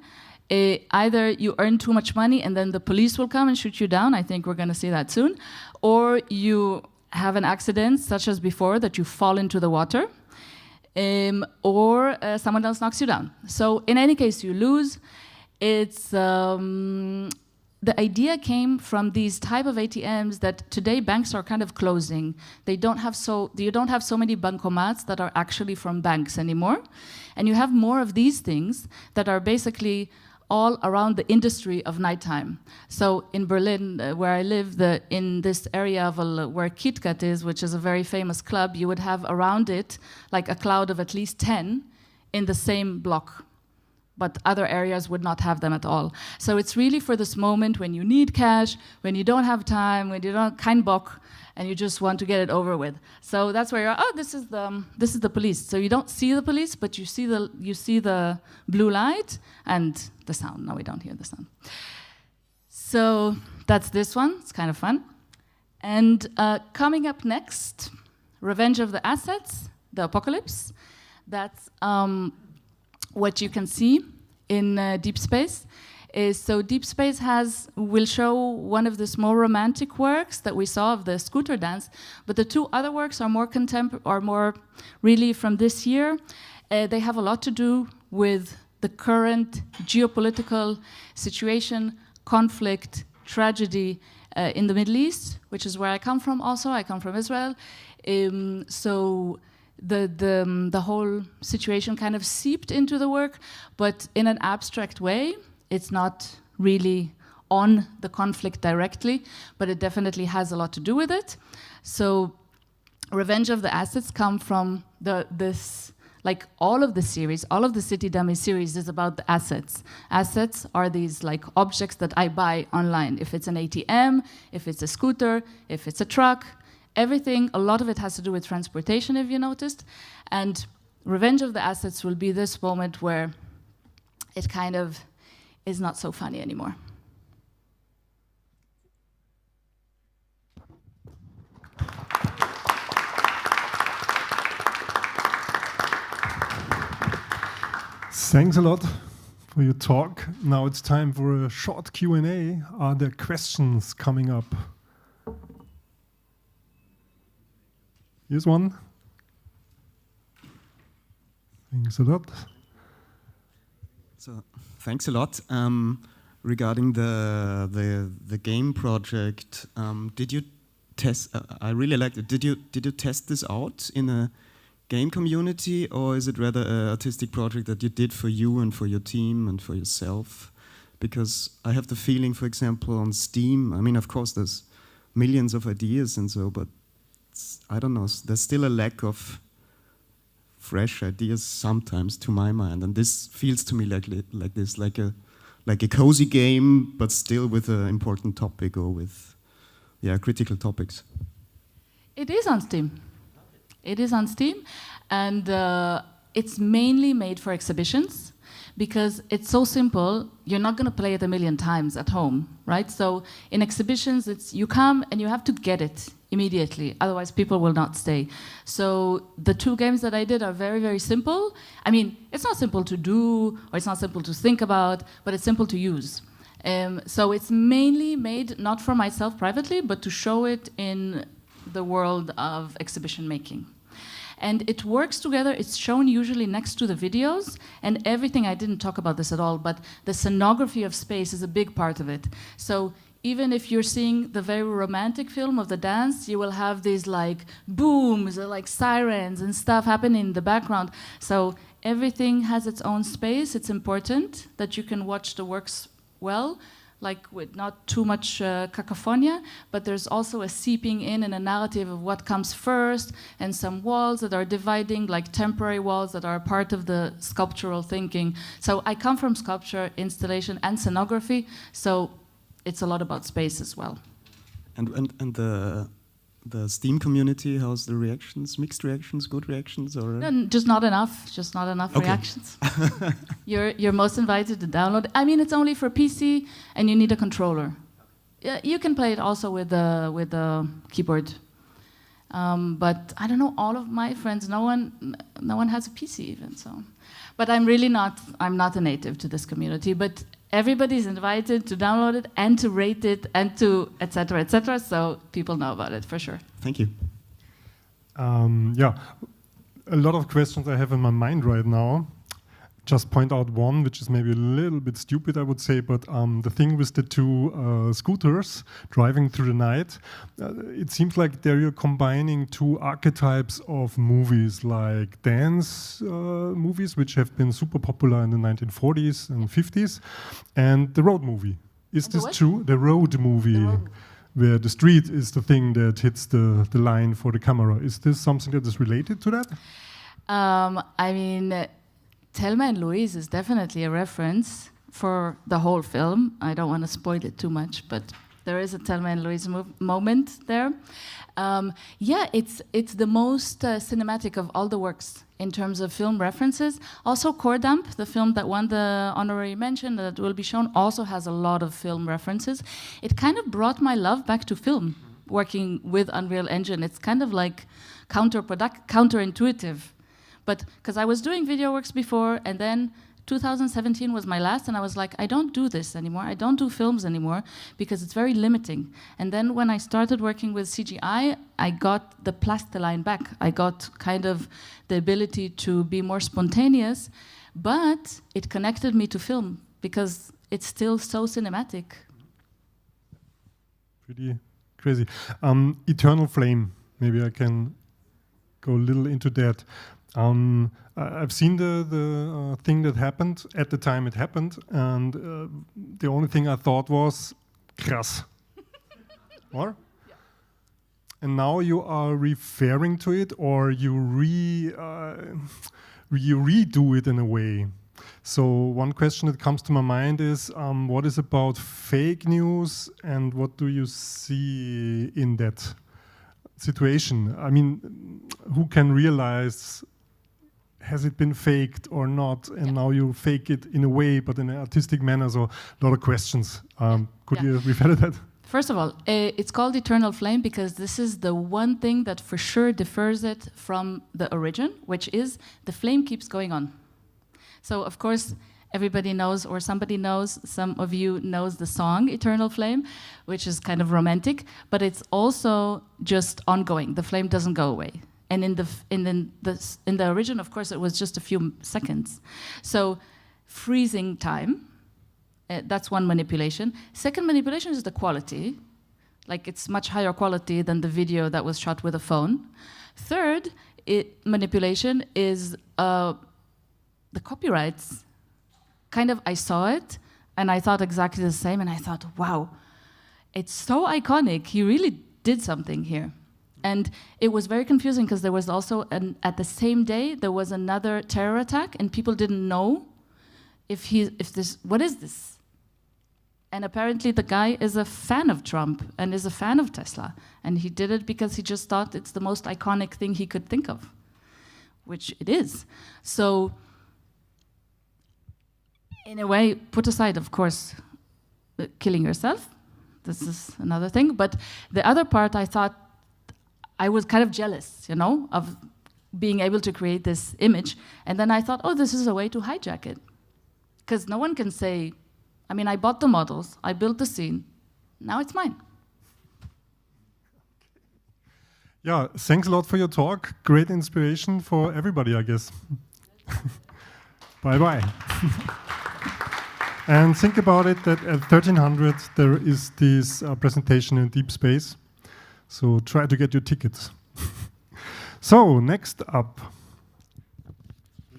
Either you earn too much money and then the police will come and shoot you down. I think we're going to see that soon. Or you have an accident, such as before, that you fall into the water. Or someone else knocks you down. So in any case, you lose. It's the idea came from these type of ATMs that today banks are kind of closing. You don't have so many bankomats that are actually from banks anymore, and you have more of these things that are basically all around the industry of nighttime. So in Berlin, where I live, in this area of where KitKat is, which is a very famous club, you would have around it like a cloud of at least 10 in the same block. But other areas would not have them at all. So it's really for this moment when you need cash, when you don't have time, when you don't kein Bock, and you just want to get it over with. So that's where you're, oh, this is the police. So you don't see the police, but you see the blue light and the sound. No, we don't hear the sound. So that's this one. It's kind of fun. And coming up next, Revenge of the Assets, the Apocalypse. That's what you can see in Deep Space. So Deep Space will show one of the more romantic works that we saw of the scooter dance, but the 2 other works are more more really from this year. They have a lot to do with the current geopolitical situation, conflict, tragedy in the Middle East, which is where I come from also. I come from Israel. So the whole situation kind of seeped into the work, but in an abstract way. It's not really on the conflict directly, but it definitely has a lot to do with it. So Revenge of the Assets come from like all of the series, all of the City Dummy series is about the assets. Assets are these like objects that I buy online. If it's an ATM, if it's a scooter, if it's a truck, everything, a lot of it has to do with transportation, if you noticed. And Revenge of the Assets will be this moment where it kind of is not so funny anymore. Thanks a lot for your talk. Now it's time for a short Q&A. Are there questions coming up? Here's one. Thanks a lot. So, thanks a lot. Regarding the game project, did you test? I really liked it. Did you test this out in a game community, or is it rather an artistic project that you did for you and for your team and for yourself? Because I have the feeling, for example, on Steam, I mean, of course, there's millions of ideas and so, but I don't know, there's still a lack of fresh ideas sometimes, to my mind, and this feels to me like a cozy game, but still with an important topic or with critical topics. It is on Steam. It is on Steam, and it's mainly made for exhibitions because it's so simple. You're not going to play it a million times at home, right? So in exhibitions, it's you come and you have to get it immediately. Otherwise, people will not stay. So the two games that I did are very, very simple. I mean, it's not simple to do or it's not simple to think about, but it's simple to use. So it's mainly made not for myself privately, but to show it in the world of exhibition making. And it works together. It's shown usually next to the videos and everything. I didn't talk about this at all, but the scenography of space is a big part of it. So even if you're seeing the very romantic film of the dance, you will have these like booms or like sirens and stuff happening in the background. So everything has its own space. It's important that you can watch the works well, like with not too much cacophonia, but there's also a seeping in and a narrative of what comes first, and some walls that are dividing, like temporary walls that are part of the sculptural thinking. So I come from sculpture, installation, and scenography, so it's a lot about space as well. And the Steam community, how's the reactions? Mixed reactions, good reactions, or No, just not enough. Just not enough Okay. reactions. You're most invited to download. I mean, it's only for PC, and you need a controller. You can play it also with the keyboard. But I don't know. All of my friends, no one has a PC even. So, but I'm really not. I'm not a native to this community, but. Everybody's invited to download it and to rate it and to et cetera, so people know about it for sure. Thank you. Yeah, a lot of questions I have in my mind right now. Just point out one, which is maybe a little bit stupid, I would say, but the thing with the two scooters driving through the night, it seems like there you're combining two archetypes of movies, like dance movies, which have been super popular in the 1940s and 50s, and the road movie. Is And the this what? true? The road movie, where the street is the thing that hits the line for the camera. Is this something that is related to that? I mean, Thelma and Louise is definitely a reference for the whole film. I don't want to spoil it too much, but there is a Thelma and Louise moment there. Yeah, it's the most cinematic of all the works in terms of film references. Also, Cordamp, the film that won the honorary mention that will be shown, also has a lot of film references. It kind of brought my love back to film, working with Unreal Engine. It's kind of like counterintuitive. But because I was doing video works before, and then 2017 was my last, and I was like, I don't do this anymore. I don't do films anymore because it's very limiting. And then when I started working with CGI, I got the plastiline back. I got kind of the ability to be more spontaneous, but it connected me to film because it's still so cinematic. Pretty crazy. Eternal Flame, maybe I can go a little into that. I've seen the thing that happened at the time it happened, and the only thing I thought was krass. Or? Yeah. And now you are referring to it, or you redo it in a way. So one question that comes to my mind is, what is about fake news, and what do you see in that situation? I mean, who can realize has it been faked or not? And now you fake it in a way, but in an artistic manner. So a lot of questions. Could you refer to that? First of all, it's called Eternal Flame because this is the one thing that for sure differs it from the origin, which is the flame keeps going on. So of course, everybody knows, or somebody knows, some of you knows the song Eternal Flame, which is kind of romantic, but it's also just ongoing. The flame doesn't go away. And in the origin, of course, it was just a few seconds. So freezing time, that's one manipulation. Second manipulation is the quality. Like it's much higher quality than the video that was shot with a phone. Third manipulation is the copyrights. Kind of, I saw it, and I thought exactly the same, and I thought, wow, it's so iconic. He really did something here. And it was very confusing because there was also, at the same day, there was another terror attack, and people didn't know what is this? And apparently the guy is a fan of Trump and is a fan of Tesla. And he did it because he just thought it's the most iconic thing he could think of, which it is. So, in a way, put aside, of course, killing yourself. This is another thing. But the other part, I thought, I was kind of jealous, you know, of being able to create this image. And then I thought, oh, this is a way to hijack it. Because no one can say, I mean, I bought the models, I built the scene, now it's mine. Yeah, thanks a lot for your talk. Great inspiration for everybody, I guess. Bye-bye. And think about it that at 1300 there is this presentation in Deep Space. So try to get your tickets. So next up, I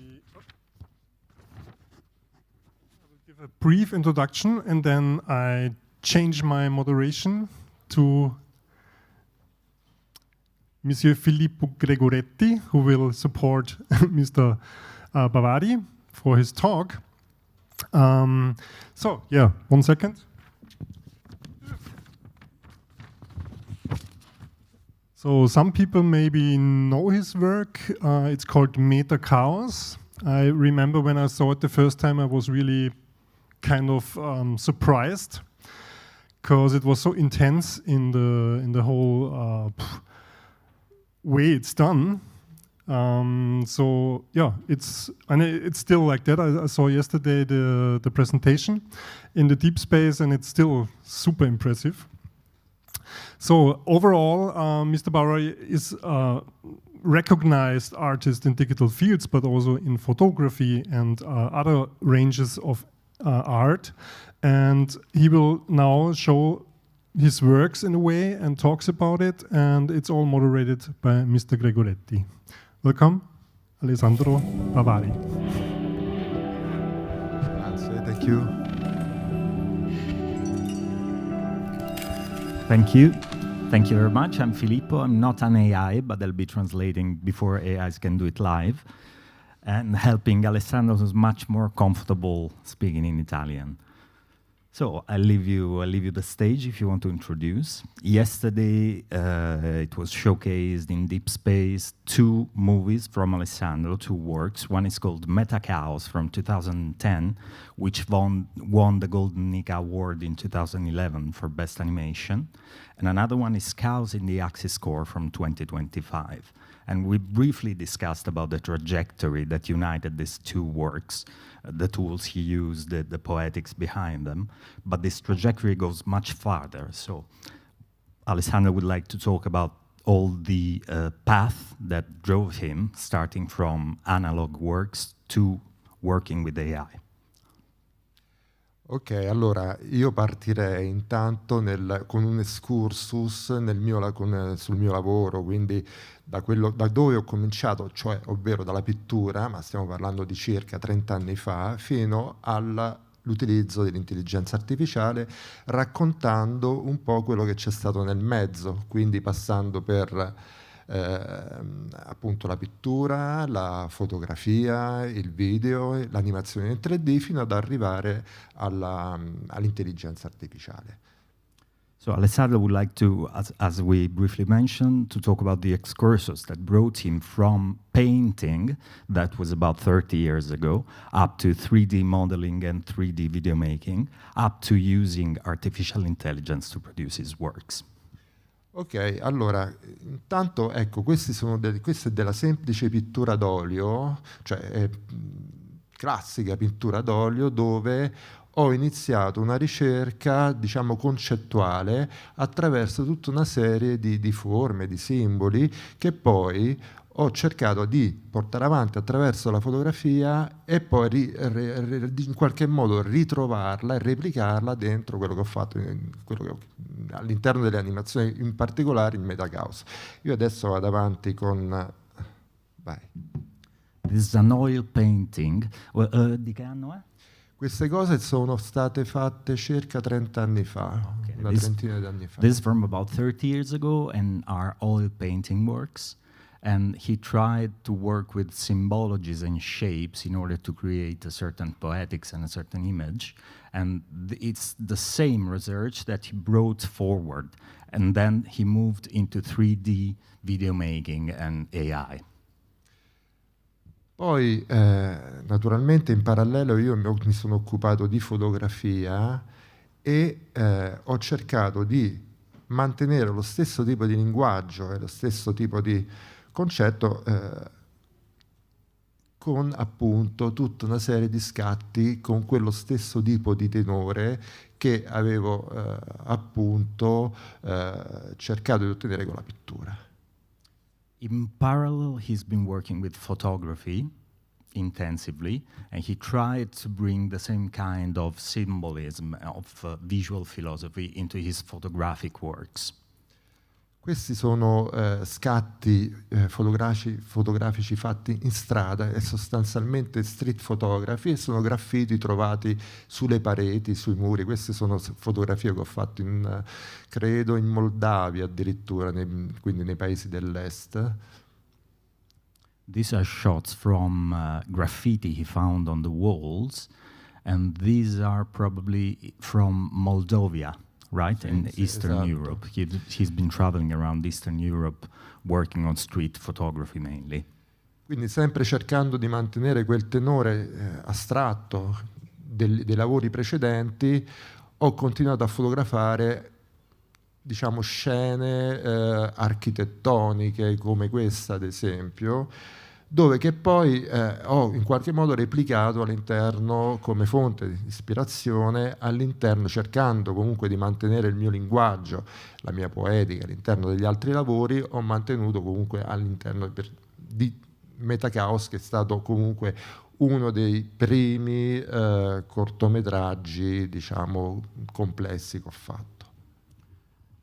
will give a brief introduction and then I change my moderation to Monsieur Filippo Gregoretti, who will support Mr. Bavari for his talk. So yeah, 1 second. So some people maybe know his work. It's called Meta Chaos. I remember when I saw it the first time, I was really kind of surprised because it was so intense in the whole way it's done. So yeah, it's still like that. I saw yesterday the presentation in the Deep Space, and it's still super impressive. So overall, Mr. Bavari is a recognized artist in digital fields, but also in photography and other ranges of art. And he will now show his works in a way and talks about it, and it's all moderated by Mr. Gregoretti. Welcome, Alessandro Bavari. Grazie, thank you. Thank you. Thank you very much. I'm Filippo. I'm not an AI, but I'll be translating before AIs can do it live and helping Alessandro, who's much more comfortable speaking in Italian. So I'll leave you the stage if you want to introduce. Yesterday, it was showcased in Deep Space 2 movies from Alessandro, 2 works. One is called Meta Chaos from 2010, which won the Golden Nika Award in 2011 for Best Animation. And another one is Chaos in the Axis Core from 2025. And we briefly discussed about the trajectory that united these 2 works, the tools he used, the poetics behind them. But this trajectory goes much farther. So Alessandro would like to talk about all the path that drove him, starting from analog works to working with AI. Ok, allora io partirei intanto con un excursus sul mio lavoro, quindi da dove ho cominciato, cioè ovvero dalla pittura, ma stiamo parlando di circa 30 anni fa, fino all'utilizzo dell'intelligenza artificiale, raccontando un po' quello che c'è stato nel mezzo, quindi passando per appunto la pittura, la fotografia, il video, l'animazione in 3D, fino ad arrivare all'intelligenza artificiale. So Alessandro would like to, as we briefly mentioned, to talk about the excursus that brought him from painting, that was about 30 years ago, up to 3D modeling and 3D video making, up to using artificial intelligence to produce his works. Ok, allora, intanto ecco, questa è della semplice pittura d'olio, cioè classica pittura d'olio, dove ho iniziato una ricerca, diciamo, concettuale attraverso tutta una serie di forme, di simboli, che poi ho cercato di portare avanti attraverso la fotografia e poi in qualche modo ritrovarla e replicarla dentro quello che ho fatto, all'interno delle animazioni, in particolare in Metacaos. Io adesso vado avanti con... Vai. This is an oil painting. Di che anno è? Queste cose sono state fatte circa 30 anni fa, Okay. una trentina di anni fa. This is from about 30 years ago and are oil painting works. And he tried to work with symbologies and shapes in order to create a certain poetics and a certain image. And it's the same research that he brought forward. And then he moved into 3D video making and AI. Poi, naturalmente, in parallelo io mi sono occupato di fotografia e ho cercato di mantenere lo stesso tipo di linguaggio e lo stesso tipo di concetto con appunto tutta una serie di scatti con quello stesso tipo di tenore che avevo appunto cercato di ottenere con la pittura. In parallel, he's been working with photography intensively, and he tried to bring the same kind of symbolism of visual philosophy into his photographic works. Questi sono scatti fotografici fatti in strada, è sostanzialmente street photography e sono graffiti trovati sulle pareti, sui muri. Queste sono fotografie che ho fatto credo in Moldavia addirittura, quindi nei paesi dell'est. These are shots from graffiti he found on the walls, and these are probably from Moldova. Right, in Eastern esatto. Europe. He's been traveling around Eastern Europe working on street photography mainly. Quindi sempre cercando di mantenere quel tenore astratto dei lavori precedenti, ho continuato a fotografare, diciamo, scene architettoniche come questa, ad esempio, dove che poi ho in qualche modo replicato all'interno come fonte di ispirazione, all'interno cercando comunque di mantenere il mio linguaggio, la mia poetica all'interno degli altri lavori, ho mantenuto comunque all'interno di Metacaos, che è stato comunque uno dei primi cortometraggi, diciamo, complessi che ho fatto.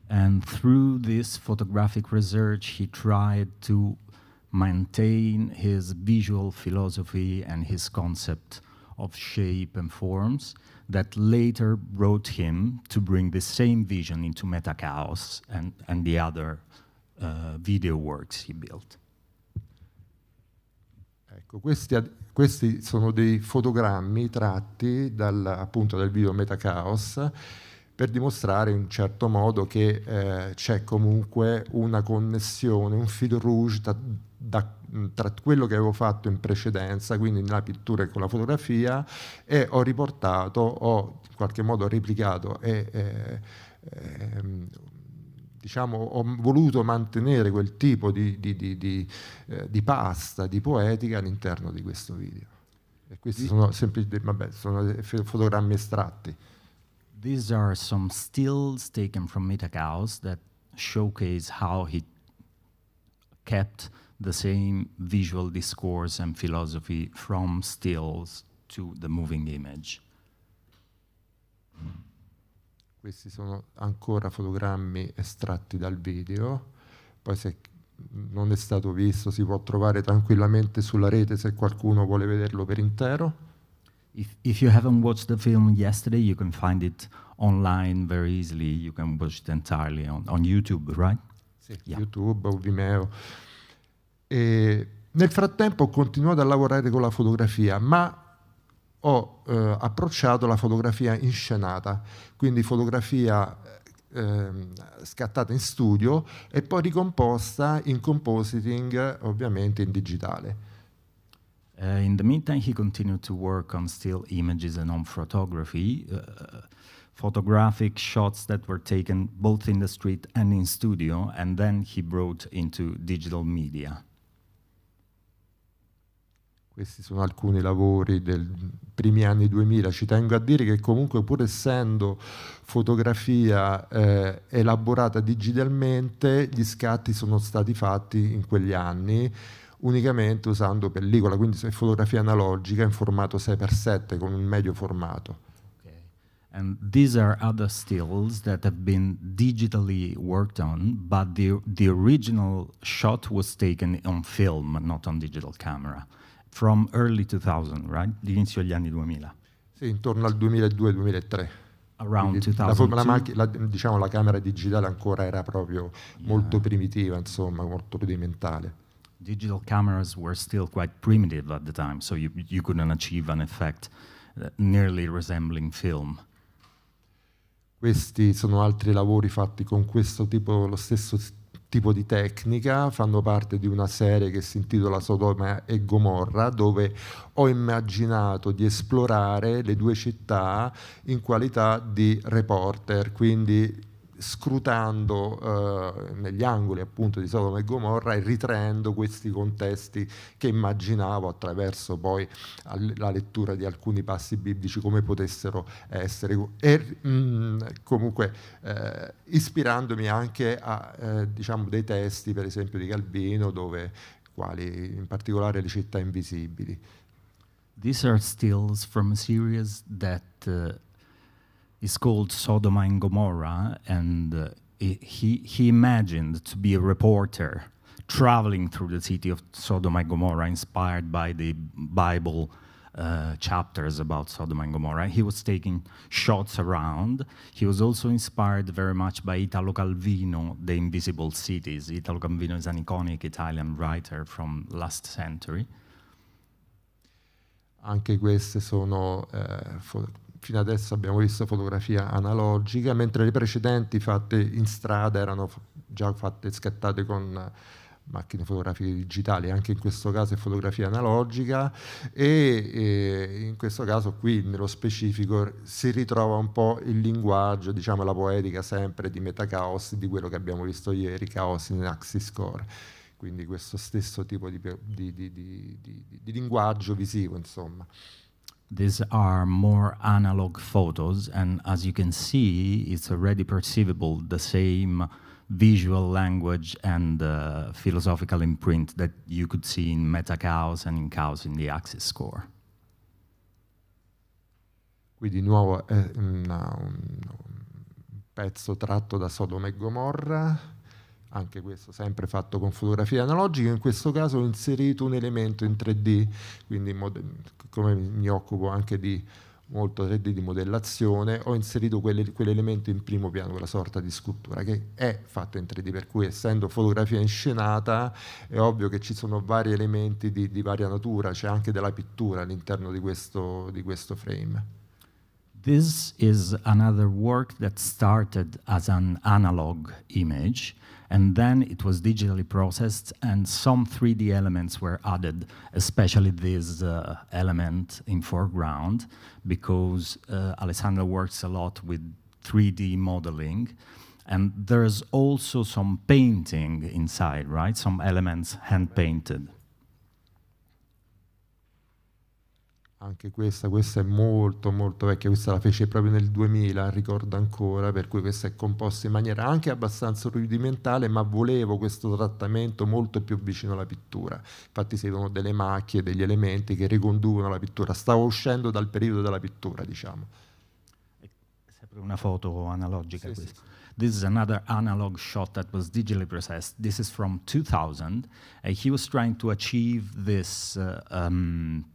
And through this photographic research, he tried to maintain his visual philosophy and his concept of shape and forms that later brought him to bring the same vision into Metacaos and the other video works he built. Ecco, questi sono dei fotogrammi tratti appunto dal video Metacaos, per dimostrare in un certo modo che c'è comunque una connessione, un fil rouge tra quello che avevo fatto in precedenza, quindi nella pittura e con la fotografia, e ho riportato, ho in qualche modo replicato e diciamo ho voluto mantenere quel tipo di pasta, di poetica all'interno di questo video. E questi sono sono fotogrammi estratti. These are some stills taken from Metacaos that showcase how he kept the same visual discourse and philosophy from stills to the moving image. Questi sono ancora fotogrammi estratti dal video, poi se non è stato visto si può trovare tranquillamente sulla rete se qualcuno vuole vederlo per intero. If you haven't watched the film yesterday, you can find it online very easily. You can watch it entirely on YouTube, right? Sì, Yeah. YouTube o Vimeo. E nel frattempo ho continuato a lavorare con la fotografia, ma ho approcciato la fotografia inscenata, quindi fotografia scattata in studio e poi ricomposta in compositing, ovviamente in digitale. In the meantime, he continued to work on still images and on photography, photographic shots that were taken both in the street and in studio, and then he brought into digital media. Questi sono alcuni lavori dei primi anni 2000. Ci tengo a dire che comunque, pur essendo fotografia elaborata digitalmente, gli scatti sono stati fatti in quegli anni unicamente usando pellicola, quindi fotografia analogica in formato 6x7 con un medio formato. And these are other stills that have been digitally worked on, but the original shot was taken on film, not on digital camera, from early 2000, right? L'inizio degli anni 2000. Sì, intorno al 2002-2003. Around Quindi 2002. diciamo la camera digitale ancora era proprio molto primitiva, insomma, molto rudimentale. Digital cameras were still quite primitive at the time, so you couldn't achieve an effect nearly resembling film. Questi sono altri lavori fatti con lo stesso tipo di tecnica, fanno parte di una serie che si intitola Sodoma e Gomorra, dove ho immaginato di esplorare le due città in qualità di reporter, quindi scrutando negli angoli appunto di Sodoma e Gomorra e ritraendo questi contesti che immaginavo attraverso poi la lettura di alcuni passi biblici come potessero essere, e comunque ispirandomi anche a diciamo dei testi per esempio di Calvino, quali in particolare le città invisibili. These are stills from a series that is called Sodom and Gomorrah, and he imagined to be a reporter traveling through the city of Sodom and Gomorrah, inspired by the Bible chapters about Sodom and Gomorrah. He was taking shots around. He was also inspired very much by Italo Calvino, The Invisible Cities. Italo Calvino is an iconic Italian writer from last century. Anche queste sono fino adesso abbiamo visto fotografia analogica, mentre le precedenti fatte in strada erano già fatte scattate con macchine fotografiche digitali. Anche in questo caso è fotografia analogica e in questo caso qui nello specifico si ritrova un po' il linguaggio, diciamo la poetica sempre di Metacaos, di quello che abbiamo visto ieri, Chaos in Axis Core. Quindi questo stesso tipo di linguaggio visivo, insomma. These are more analog photos, and as you can see, it's already perceivable the same visual language and philosophical imprint that you could see in Metachaos and in Chaos in the Axis Score. Qui di nuovo è un pezzo tratto da Sodoma e Gomorra, anche questo sempre fatto con fotografia analogica. In questo caso ho inserito un elemento in 3D, quindi come mi occupo anche di molto 3D di modellazione, ho inserito quell'elemento in primo piano, quella sorta di scultura che è fatta in 3D, per cui essendo fotografia inscenata è ovvio che ci sono vari elementi di varia natura, c'è anche della pittura all'interno di questo frame. This is another work that started as an analog image, and then it was digitally processed and some 3D elements were added, especially this element in foreground, because Alessandro works a lot with 3D modeling, and there's also some painting inside, right? Some elements hand-painted. Anche questa è molto molto vecchia, questa la fece proprio nel 2000, ricordo ancora, per cui questa è composta in maniera anche abbastanza rudimentale, ma volevo questo trattamento molto più vicino alla pittura. Infatti si vedono delle macchie, degli elementi che riconducono alla pittura. Stavo uscendo dal periodo della pittura, diciamo. È sempre una foto analogica, sì, questa. Sì. This is another analog shot that was digitally processed. This is from 2000. He was trying to achieve this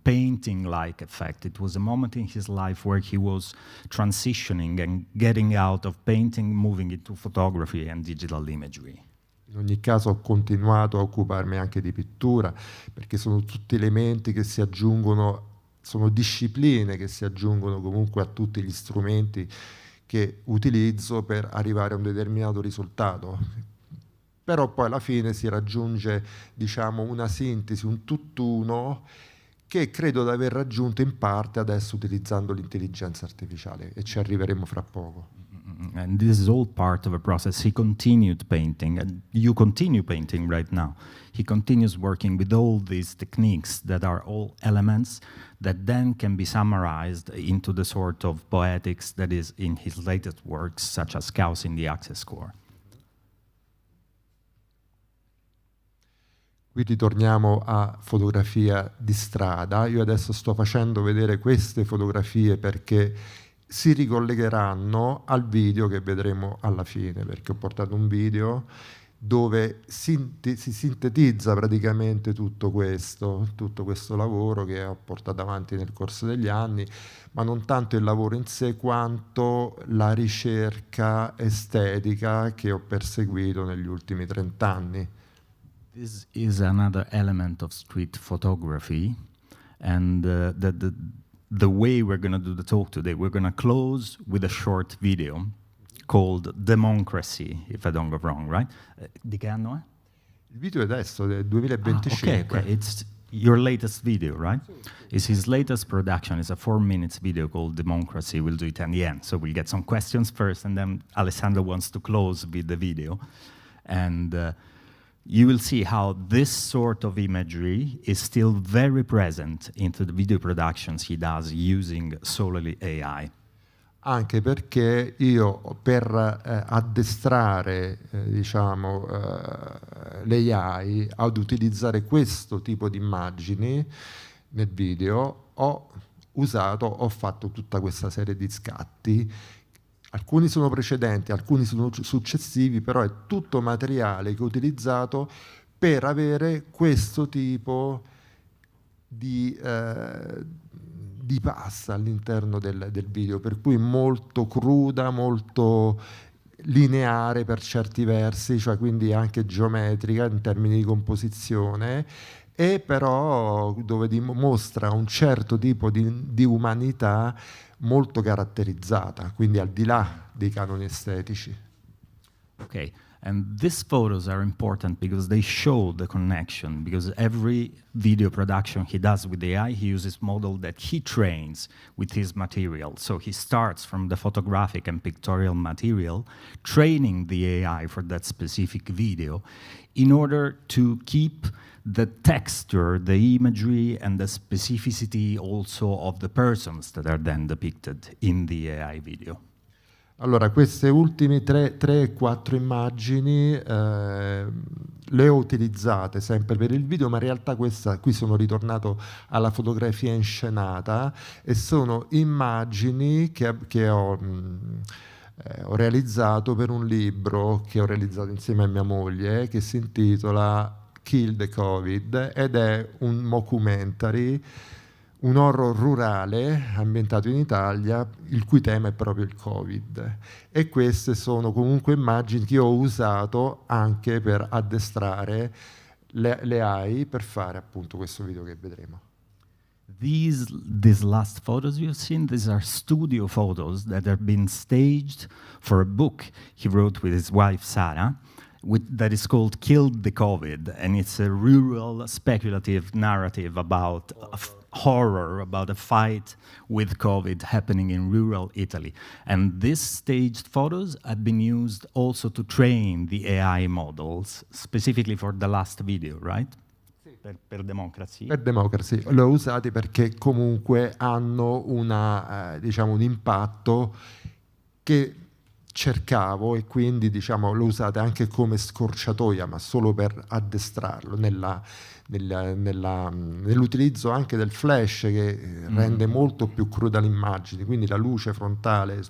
painting-like effect. It was a moment in his life where he was transitioning and getting out of painting, moving into photography and digital imagery. In ogni caso ho continuato a occuparmi anche di pittura, perché sono tutti elementi che si aggiungono, sono discipline che si aggiungono comunque a tutti gli strumenti che utilizzo per arrivare a un determinato risultato. Però poi alla fine si raggiunge, diciamo, una sintesi, un tutt'uno che credo di aver raggiunto in parte adesso utilizzando l'intelligenza artificiale, e ci arriveremo fra poco. And this is all part of a process. He continued painting, and you continue painting right now. He continues working with all these techniques that are all elements that then can be summarized into the sort of poetics that is in his latest works, such as Chaos in the Access Core. Qui ritorniamo a fotografia di strada. Io adesso sto facendo vedere queste fotografie perché si ricollegheranno al video che vedremo alla fine, perché ho portato un video dove si sintetizza praticamente tutto questo lavoro che ho portato avanti nel corso degli anni, ma non tanto il lavoro in sé quanto la ricerca estetica che ho perseguito negli ultimi 30 anni. This is another element of street photography, and the way we're going to do the talk today, we're going to close with a short video called Democracy, if I don't go wrong, right? Di che anno è? Il video è adesso, del 2025. Okay. It's your latest video, right? It's his latest production. It's a 4-minute video called Democracy. We'll do it at the end. So we'll get some questions first, and then Alessandro wants to close with the video. And you will see how this sort of imagery is still very present into the video productions he does using solely AI. Anche perché io per addestrare l'AI ad utilizzare questo tipo di immagini nel video ho fatto tutta questa serie di scatti. Alcuni sono precedenti, alcuni sono successivi, però è tutto materiale che ho utilizzato per avere questo tipo di pasta all'interno del video, per cui molto cruda, molto lineare per certi versi, cioè quindi anche geometrica in termini di composizione, e però dove dimostra un certo tipo di umanità molto caratterizzata, quindi al di là dei canoni estetici. Okay, and these photos are important because they show the connection, because every video production he does with AI, he uses model that he trains with his material. So he starts from the photographic and pictorial material, training the AI for that specific video in order to keep the texture, the imagery, and the specificity also of the persons that are then depicted in the AI video. Allora, queste ultime 3-4 immagini le ho utilizzate sempre per il video, ma in realtà qui sono ritornato alla fotografia inscenata, e sono immagini che ho realizzato per un libro che ho realizzato insieme a mia moglie, che si intitola Kill the Covid, ed è un mockumentary, un horror rurale ambientato in Italia, il cui tema è proprio il Covid. E queste sono comunque immagini che ho usato anche per addestrare le AI per fare appunto questo video che vedremo. These last photos you've seen, these are studio photos that have been staged for a book he wrote with his wife Sarah, that is called Killed the COVID, and it's a rural speculative narrative about horror, about a fight with COVID happening in rural Italy. And these staged photos have been used also to train the AI models, specifically for the last video, right? Per Democracy. Per Democracy. Le ho usati perché comunque hanno un impatto che cercavo, e quindi l'ho usata anche come scorciatoia, ma solo per addestrarlo nell'utilizzo anche del flash, che rende molto più cruda l'immagine, quindi la luce frontale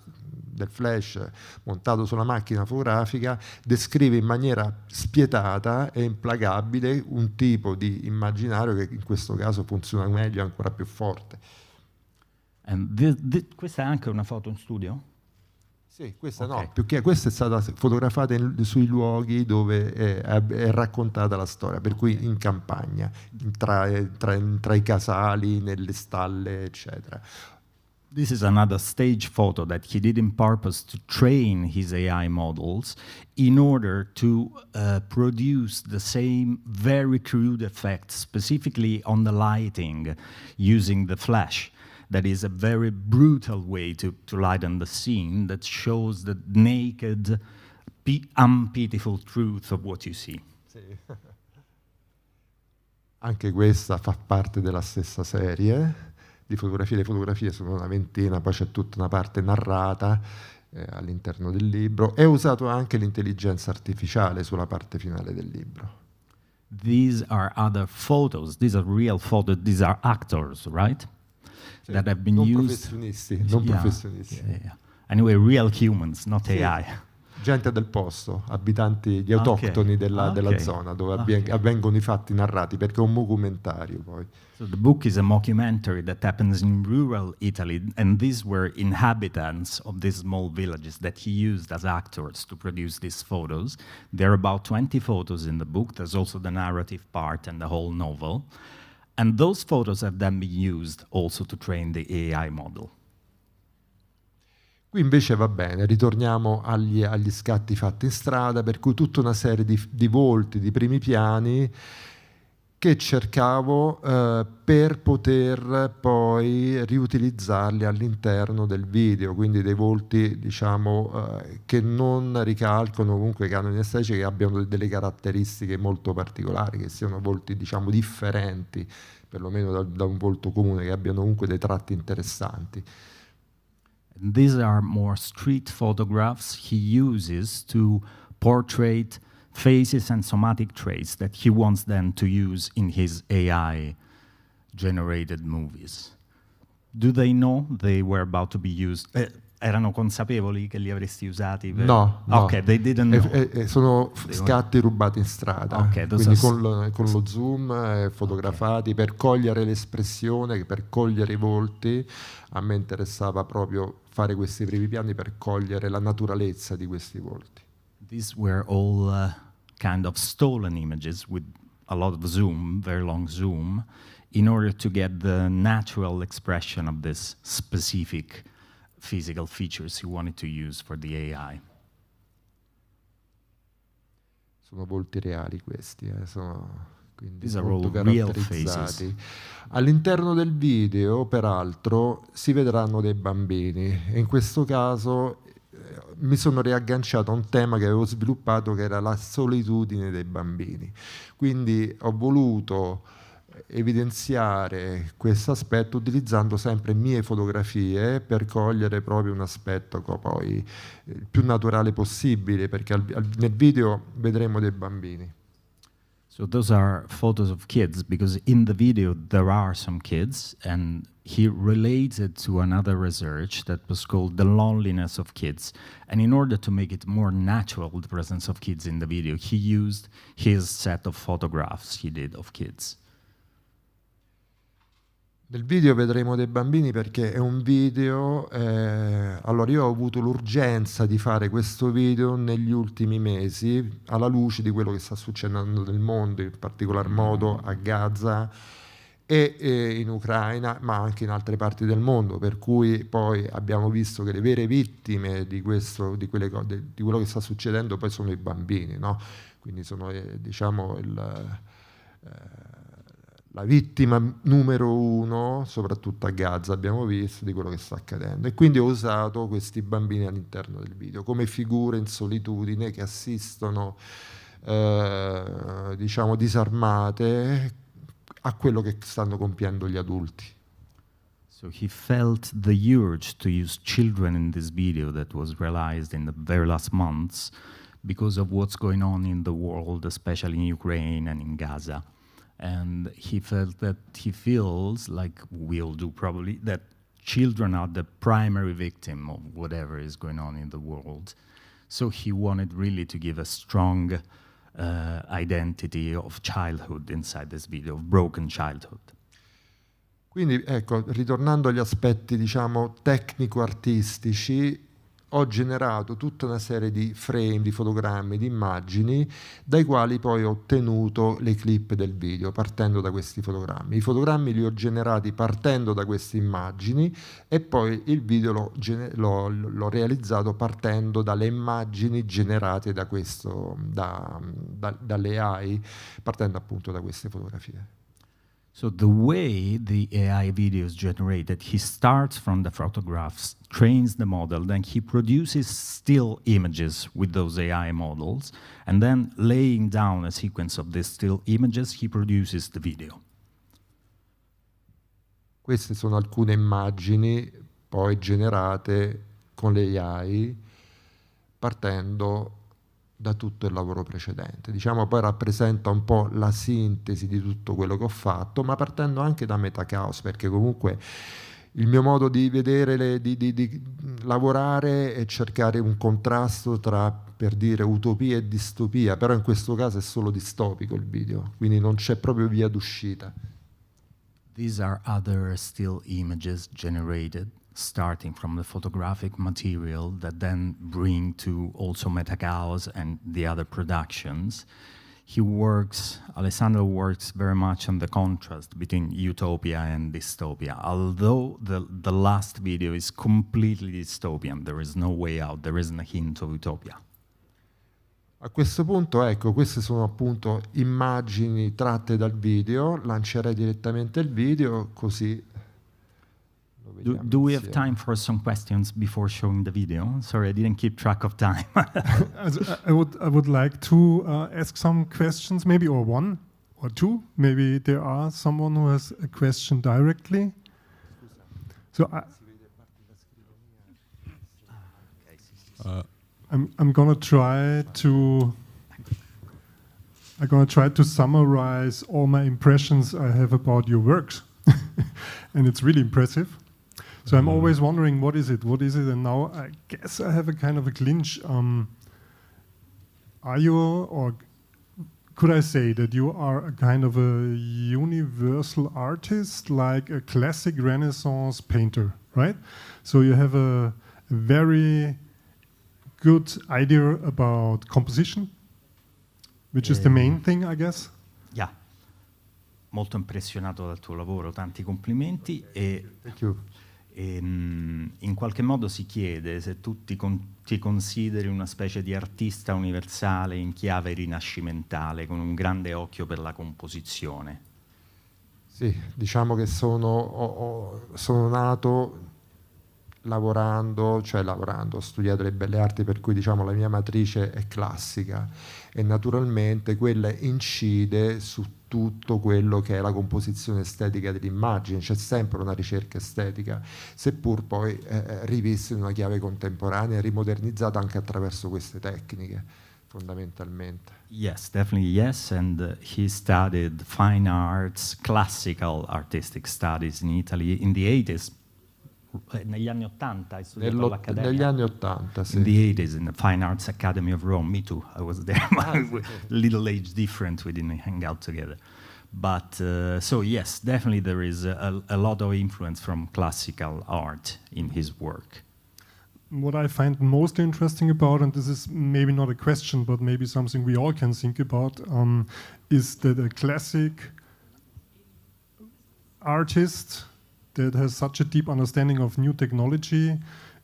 del flash montato sulla macchina fotografica descrive in maniera spietata e implacabile un tipo di immaginario che in questo caso funziona meglio e ancora più forte. Questa è anche una foto in studio? Sì, questa no, più che questa è stata fotografata sui luoghi dove è raccontata la storia, per cui in campagna, tra i casali, nelle stalle, eccetera. This is another stage photo that he did in purpose to train his AI models in order to produce the same very crude effects, specifically on the lighting, using the flash. That is a very brutal way to lighten the scene that shows the naked, unpitiful truth of what you see. Sì. Anche questa fa parte della stessa serie di fotografie. Le fotografie sono una ventina, poi c'è tutta una parte narrata all'interno del libro. È usato anche l'intelligenza artificiale sulla parte finale del libro. These are other photos. These are real photos. These are actors, right? Sì, that have been non used. Professionisti, non professionisti. Yeah. Anyway, real humans, not sì. AI. Gente del posto, abitanti, gli autoctoni della zona dove avvengono i fatti narrati, perché è un documentario poi. So the book is a mockumentary that happens in rural Italy, and these were inhabitants of these small villages that he used as actors to produce these photos. There are about 20 photos in the book. There's also the narrative part and the whole novel. And those photos have then been used also to train the AI model. Qui invece va bene, ritorniamo agli scatti fatti in strada, per cui tutta una serie di volti, di primi piani che cercavo per poter poi riutilizzarli all'interno del video, quindi dei volti diciamo che non ricalcano comunque canoni estetici, che abbiano delle caratteristiche molto particolari, che siano volti diciamo differenti, perlomeno da un volto comune, che abbiano comunque dei tratti interessanti. These are more street photographs he uses to portray faces and somatic traits that he wants then to use in his AI-generated movies. Do they know they were about to be used? Erano consapevoli che li avresti usati? No. Ok, they didn't know. Sono scatti rubati in strada, okay, quindi con lo zoom fotografati per cogliere l'espressione, per cogliere i volti. A me interessava proprio fare questi primi piani per cogliere la naturalezza di questi volti. These were all kind of stolen images with a lot of zoom, very long zoom, in order to get the natural expression of this specific physical features he wanted to use for the AI. Sono volti reali questi, sono quindi These are molto all real caratterizzati. faces. All'interno del video, peraltro, si vedranno dei bambini e in questo caso mi sono riagganciato a un tema che avevo sviluppato, che era la solitudine dei bambini. Quindi ho voluto evidenziare questo aspetto utilizzando sempre mie fotografie per cogliere proprio un aspetto poi il più naturale possibile, perché nel video vedremo dei bambini. So those are photos of kids, because in the video there are some kids, and he related to another research that was called The Loneliness of Kids. And in order to make it more natural, the presence of kids in the video, he used his set of photographs he did of kids. Nel video vedremo dei bambini perché è un video, allora io ho avuto l'urgenza di fare questo video negli ultimi mesi alla luce di quello che sta succedendo nel mondo, in particolar modo a Gaza e in Ucraina, ma anche in altre parti del mondo, per cui poi abbiamo visto che le vere vittime di quello che sta succedendo poi sono i bambini, no? Quindi sono diciamo la vittima numero uno, soprattutto a Gaza, abbiamo visto, di quello che sta accadendo. E quindi ho usato questi bambini all'interno del video come figure in solitudine che assistono, diciamo, disarmate a quello che stanno compiendo gli adulti. So he felt the urge to use children in this video that was realized in the very last months because of what's going on in the world, especially in Ukraine and in Gaza. And he felt that he feels, like we all do probably, that children are the primary victim of whatever is going on in the world. So he wanted really to give a strong identity of childhood inside this video, of broken childhood. Quindi ecco, ritornando agli aspetti diciamo tecnico-artistici, ho generato tutta una serie di frame, di fotogrammi, di immagini, dai quali poi ho ottenuto le clip del video, partendo da questi fotogrammi. I fotogrammi li ho generati partendo da queste immagini e poi il video l'ho realizzato partendo dalle immagini generate da dalle AI, partendo appunto da queste fotografie. So the way the AI video is generated, he starts from the photographs, trains the model, then he produces still images with those AI models, and then laying down a sequence of these still images, he produces the video. Queste sono alcune immagini poi generate con le AI partendo da tutto il lavoro precedente. Diciamo, poi rappresenta un po' la sintesi di tutto quello che ho fatto, ma partendo anche da Metachaos, perché comunque il mio modo di vedere, di lavorare è cercare un contrasto tra, per dire, utopia e distopia, però in questo caso è solo distopico il video, quindi non c'è proprio via d'uscita. These are other still images generated starting from the photographic material that then bring to also Metachaos and the other productions. Alessandro works very much on the contrast between utopia and dystopia. Although the last video is completely dystopian, there is no way out, there isn't a hint of utopia. A questo punto, ecco, queste sono appunto immagini tratte dal video, lancerei direttamente il video così. Do we have time for some questions before showing the video? Sorry, I didn't keep track of time. I would like to ask some questions, maybe, or one or two. Maybe there are someone who has a question directly. So I'm gonna try to summarize all my impressions I have about your works, and it's really impressive. So I'm always wondering, what is it? And now I guess I have a kind of a clinch. Are you, or could I say that you are a kind of a universal artist, like a classic Renaissance painter, right? So you have a very good idea about composition, which is the main thing, I guess. Yeah. Molto impressionato dal tuo lavoro, tanti complimenti. Thank you. In qualche modo si chiede se tu ti consideri una specie di artista universale in chiave rinascimentale, con un grande occhio per la composizione. Sì, diciamo che sono nato lavorando, ho studiato le belle arti, per cui diciamo la mia matrice è classica e naturalmente quella incide su tutto quello che è la composizione estetica dell'immagine. C'è sempre una ricerca estetica, seppur poi rivista in una chiave contemporanea e rimodernizzata anche attraverso queste tecniche, fondamentalmente. Yes, definitely yes, and he studied fine arts, classical artistic studies in Italy in the 80s. Negli anni 80 hai studiato all'Accademia? Negli anni 80, sì. In the 80s, in the Fine Arts Academy of Rome. Me too, I was there. Little age different, we didn't hang out together. But, so yes, definitely there is a lot of influence from classical art in his work. What I find most interesting about, and this is maybe not a question, but maybe something we all can think about, is that a classic artist that has such a deep understanding of new technology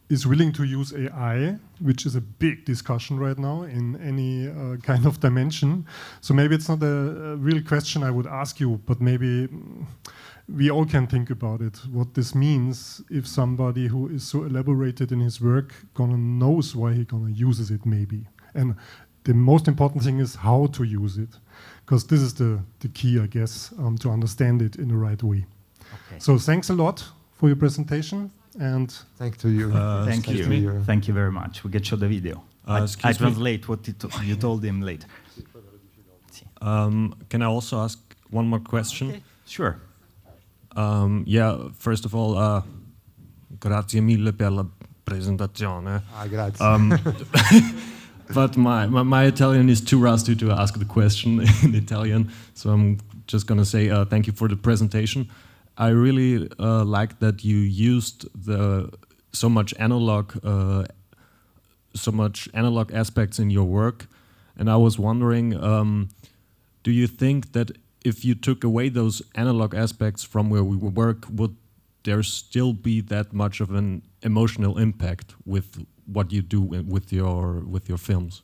is willing to use AI, which is a big discussion right now in any kind of dimension. So maybe it's not a real question I would ask you, but maybe we all can think about it, what this means if somebody who is so elaborated in his work knows why he uses it maybe. And the most important thing is how to use it, because this is the key, I guess, to understand it in the right way. Okay. So thanks a lot for your presentation, and thank you. Thank you very much. We can show the video. I translate what you told him later. Can I also ask one more question? Okay. Sure. Yeah, first of all, grazie mille per la presentazione. Grazie. But my Italian is too rusty to ask the question in Italian, so I'm just going to say thank you for the presentation. I really like that you used so much analog so much analog aspects in your work, and I was wondering, do you think that if you took away those analog aspects from where we work, would there still be that much of an emotional impact with what you do with your films?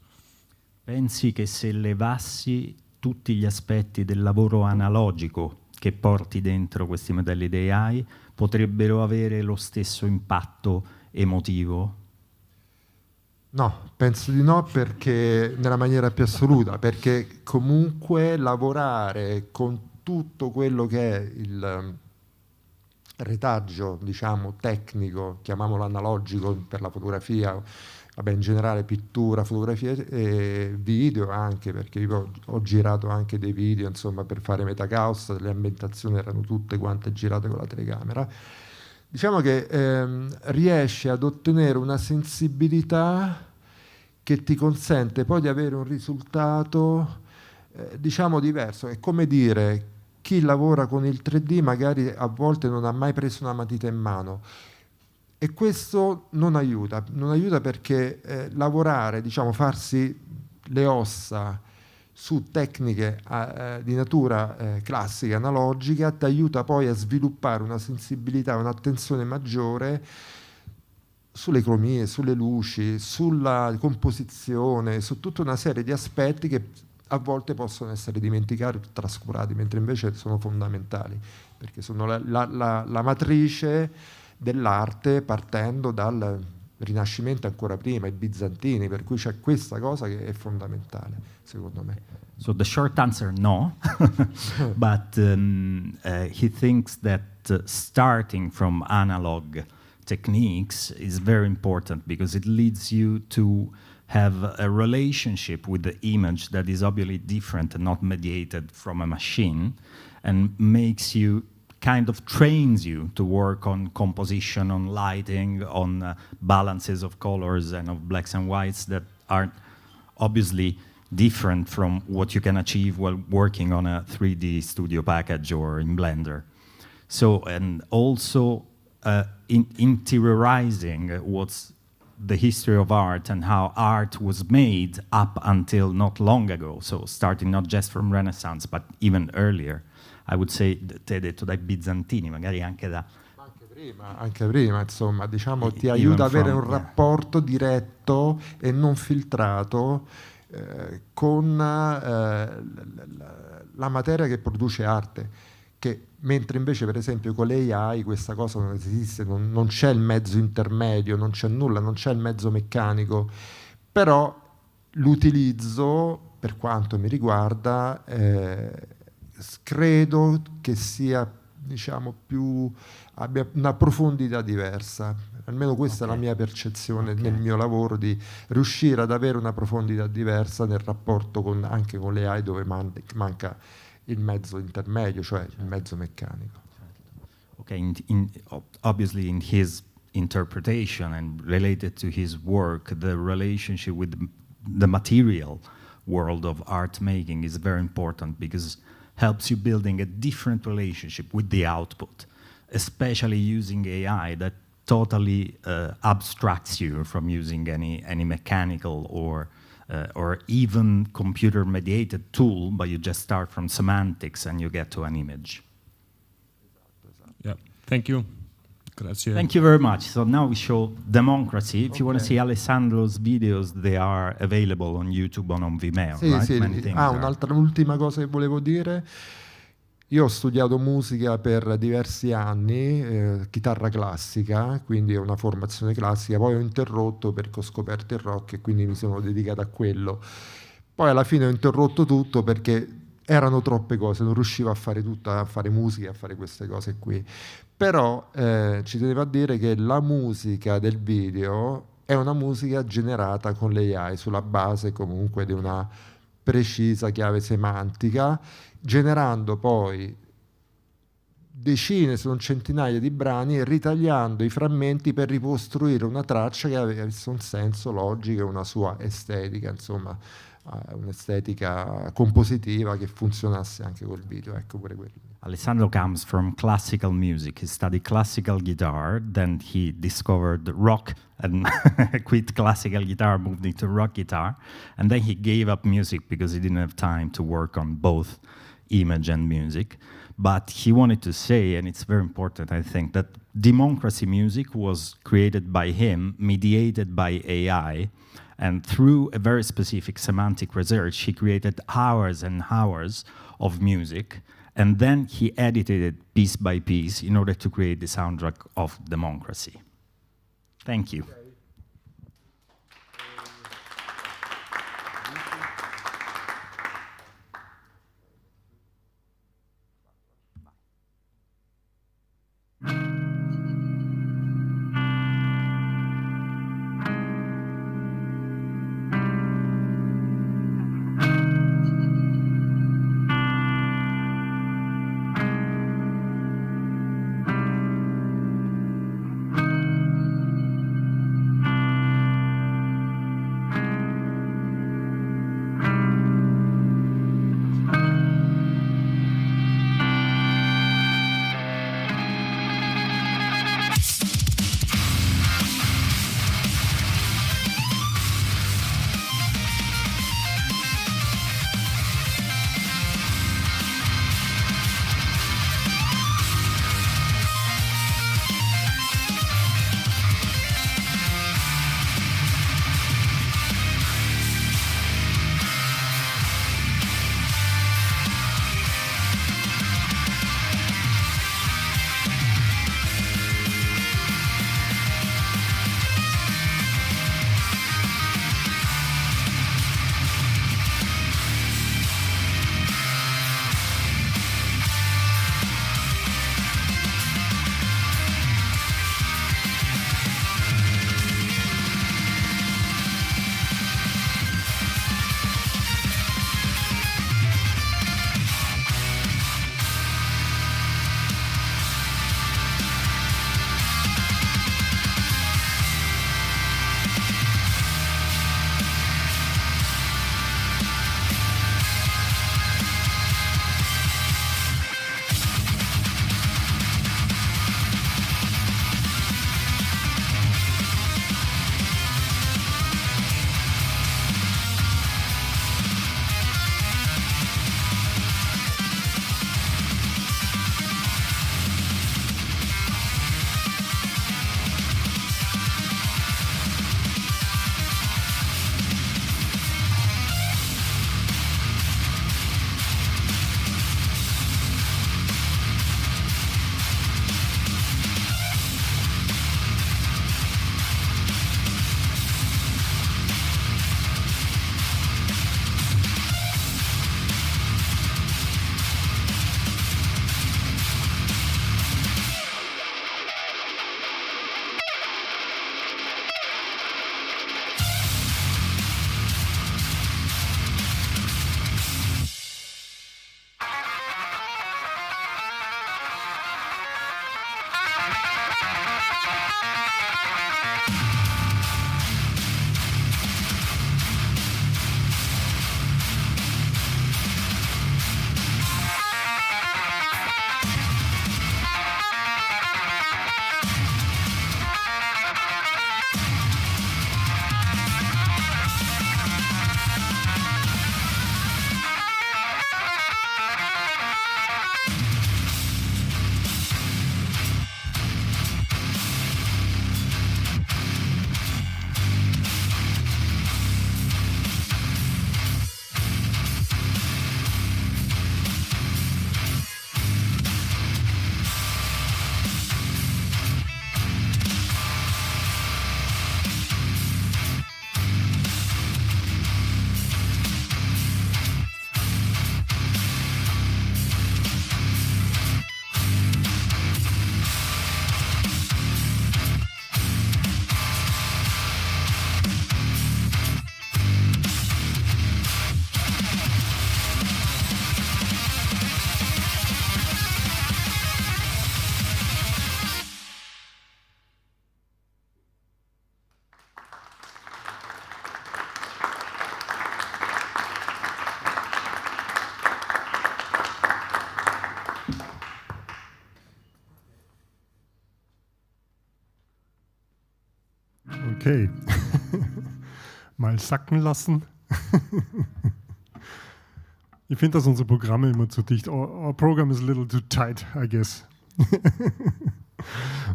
Pensi che se levassi tutti gli aspetti del lavoro analogico che porti dentro questi modelli di AI potrebbero avere lo stesso impatto emotivo? No, penso di no, perché nella maniera più assoluta, perché comunque lavorare con tutto quello che è il retaggio, diciamo, tecnico, chiamiamolo analogico per la fotografia, vabbè, in generale pittura, fotografia e video anche, perché io ho girato anche dei video, insomma, per fare Metacaos, le ambientazioni erano tutte quante girate con la telecamera. Diciamo che riesci ad ottenere una sensibilità che ti consente poi di avere un risultato, diciamo, diverso. È come dire, chi lavora con il 3D magari a volte non ha mai preso una matita in mano. E questo non aiuta perché lavorare, diciamo, farsi le ossa su tecniche di natura classica, analogica, ti aiuta poi a sviluppare una sensibilità, un'attenzione maggiore sulle cromie, sulle luci, sulla composizione, su tutta una serie di aspetti che a volte possono essere dimenticati o trascurati, mentre invece sono fondamentali, perché sono la matrice dell'arte, partendo dal Rinascimento ancora prima, i bizantini, per cui c'è questa cosa che è fondamentale, secondo me. So the short answer, no, but he thinks that starting from analog techniques is very important because it leads you to have a relationship with the image that is obviously different and not mediated from a machine, and makes you kind of trains you to work on composition, on lighting, on balances of colors and of blacks and whites that are obviously different from what you can achieve while working on a 3D studio package or in Blender. So, and also interiorizing what's the history of art and how art was made up until not long ago. So starting not just from Renaissance, but even earlier. I would say, te hai detto dai bizantini, magari anche da... Anche prima, insomma, diciamo, ti aiuta ad avere un rapporto diretto e non filtrato con la materia che produce arte, che mentre invece per esempio con le AI questa cosa non esiste, non c'è il mezzo intermedio, non c'è nulla, non c'è il mezzo meccanico, però l'utilizzo, per quanto mi riguarda, credo che sia, diciamo, abbia una profondità diversa. Almeno questa è la mia percezione nel mio lavoro, di riuscire ad avere una profondità diversa nel rapporto anche con le AI, dove manca il mezzo intermedio, cioè il mezzo meccanico. Okay, obviously in his interpretation and related to his work, the relationship with the material world of art making is very important because helps you building a different relationship with the output, especially using AI that totally abstracts you from using any mechanical or even computer-mediated tool, but you just start from semantics and you get to an image. Yeah, thank you. Grazie. Thank you very much. So now we show Democracy. If you want to see Alessandro's videos, they are available on YouTube and on Vimeo. Sì, right? sì. Un'ultima cosa che volevo dire. Io ho studiato musica per diversi anni, chitarra classica, quindi è una formazione classica, poi ho interrotto perché ho scoperto il rock e quindi mi sono dedicato a quello. Poi alla fine ho interrotto tutto perché erano troppe cose, non riuscivo a fare tutta, a fare musica, a fare queste cose qui. Però ci tenevo a dire che la musica del video è una musica generata con le AI sulla base comunque di una precisa chiave semantica, generando poi decine se non centinaia di brani e ritagliando i frammenti per ricostruire una traccia che avesse un senso logico e una sua estetica, insomma un'estetica compositiva che funzionasse anche col video, ecco, pure quello. Alessandro comes from classical music. He studied classical guitar, then he discovered rock and quit classical guitar, moved into rock guitar, and then he gave up music because he didn't have time to work on both image and music. But he wanted to say, and it's very important, I think, that democracy music was created by him, mediated by AI, and through a very specific semantic research, he created hours and hours of music, and then he edited it piece by piece in order to create the soundtrack of democracy. Thank you. Okay. Mal sacken lassen. Ich finde, dass unsere Programme immer zu dicht. Our program is a little too tight, I guess.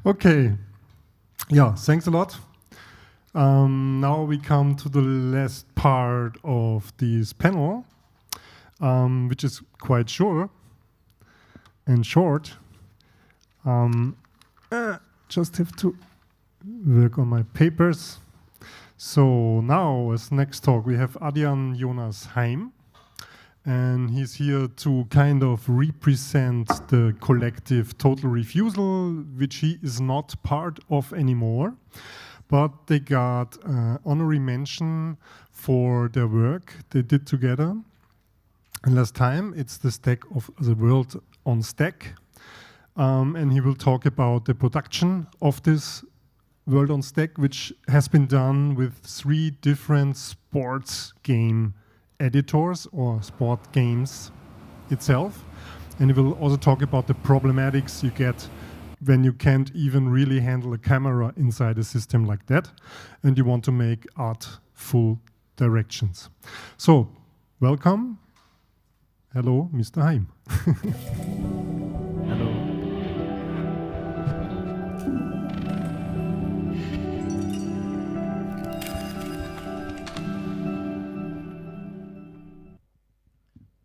Okay. Yeah, thanks a lot. Now we come to the last part of this panel, which is quite short. Just have to work on my papers. So now, as next talk, we have Adrian Jonas Heim, and he's here to kind of represent the collective Total Refusal, which he is not part of anymore, but they got honorary mention for their work they did together. And last time, it's the stack of the world on stack. And he will talk about the production of this World on Stack, which has been done with 3 different sports game editors or sport games itself. And he will also talk about the problematics you get when you can't even really handle a camera inside a system like that, and you want to make artful directions. So, welcome. Hello, Mr. Heim. Hello.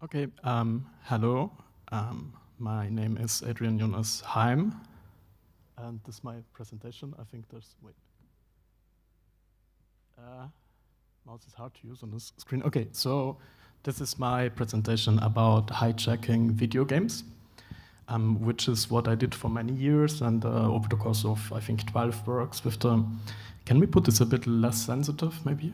Okay, hello. My name is Adrian Jonas Heim, and this is my presentation. I think there's, wait. Mouse is hard to use on this screen. Okay, so this is my presentation about hijacking video games, which is what I did for many years, and over the course of, I think, 12 works with the... Can we put this a bit less sensitive, maybe?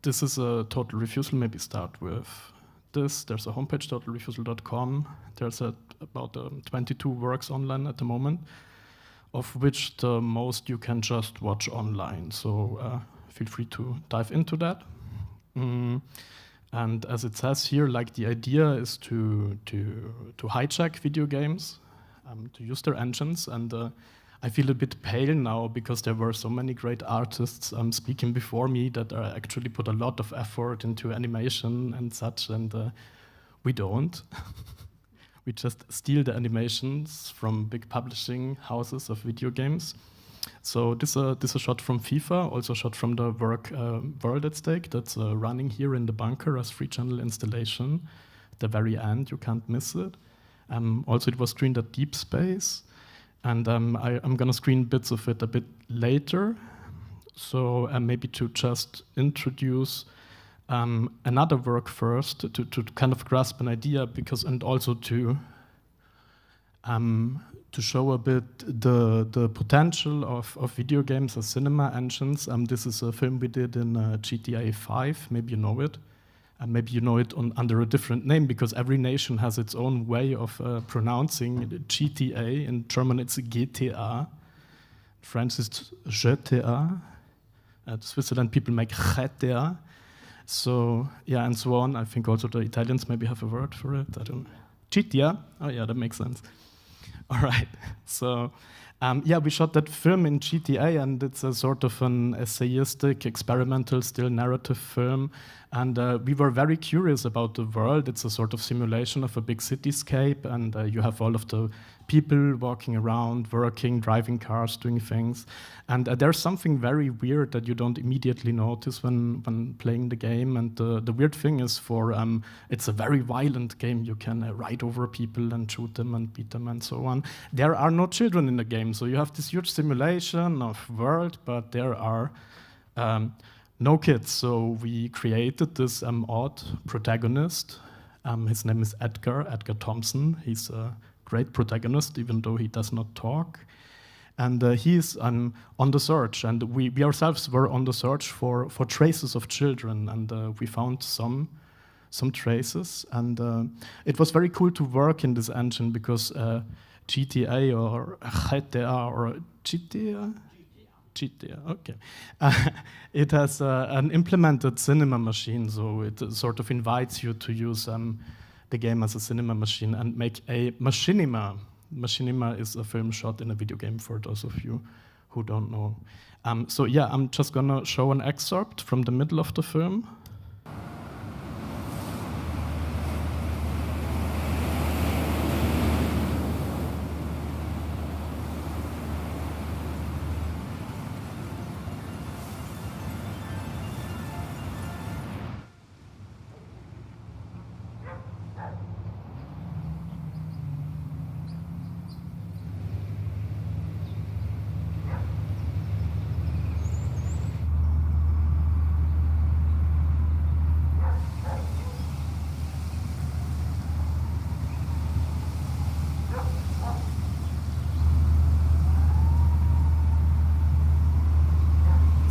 This is a Total Refusal. Maybe start with this. There's a homepage, totalrefusal.com. There's about 22 works online at the moment, of which the most you can just watch online. So feel free to dive into that. And as it says here, like the idea is to hijack video games, to use their engines. And I feel a bit pale now because there were so many great artists speaking before me that actually put a lot of effort into animation and such, and we don't. We just steal the animations from big publishing houses of video games. So this is a shot from FIFA, also a shot from the work World at Stake that's running here in the bunker as 3-channel installation. At the very end, you can't miss it. Also, it was screened at Deep Space. And I'm going to screen bits of it a bit later. So maybe to just introduce another work first, to kind of grasp an idea, and also to show a bit the potential of video games as cinema engines. This is a film we did in GTA 5, maybe you know it. And maybe you know it under a different name, because every nation has its own way of pronouncing GTA. In German, it's GTA. French is GTA. Switzerland, people make GTA. So, yeah, and so on. I think also the Italians maybe have a word for it. I don't know. GTA? Oh, yeah, that makes sense. All right. So, we shot that film in GTA, and it's a sort of an essayistic, experimental, still narrative film. And we were very curious about the world. It's a sort of simulation of a big cityscape, and you have all of the people walking around, working, driving cars, doing things. And there's something very weird that you don't immediately notice when playing the game. And the weird thing is it's a very violent game. You can ride over people and shoot them and beat them and so on. There are no children in the game, so you have this huge simulation of world, but there are no kids. So we created this odd protagonist. His name is Edgar Thompson. He's a great protagonist, even though he does not talk. And he's on the search, and we ourselves were on the search for traces of children, and we found some traces. And it was very cool to work in this engine, because GTA or GTA or GTA, okay. It has an implemented cinema machine, so it sort of invites you to use the game as a cinema machine and make a machinima. Machinima is a film shot in a video game, for those of you who don't know. So yeah, I'm just gonna show an excerpt from the middle of the film.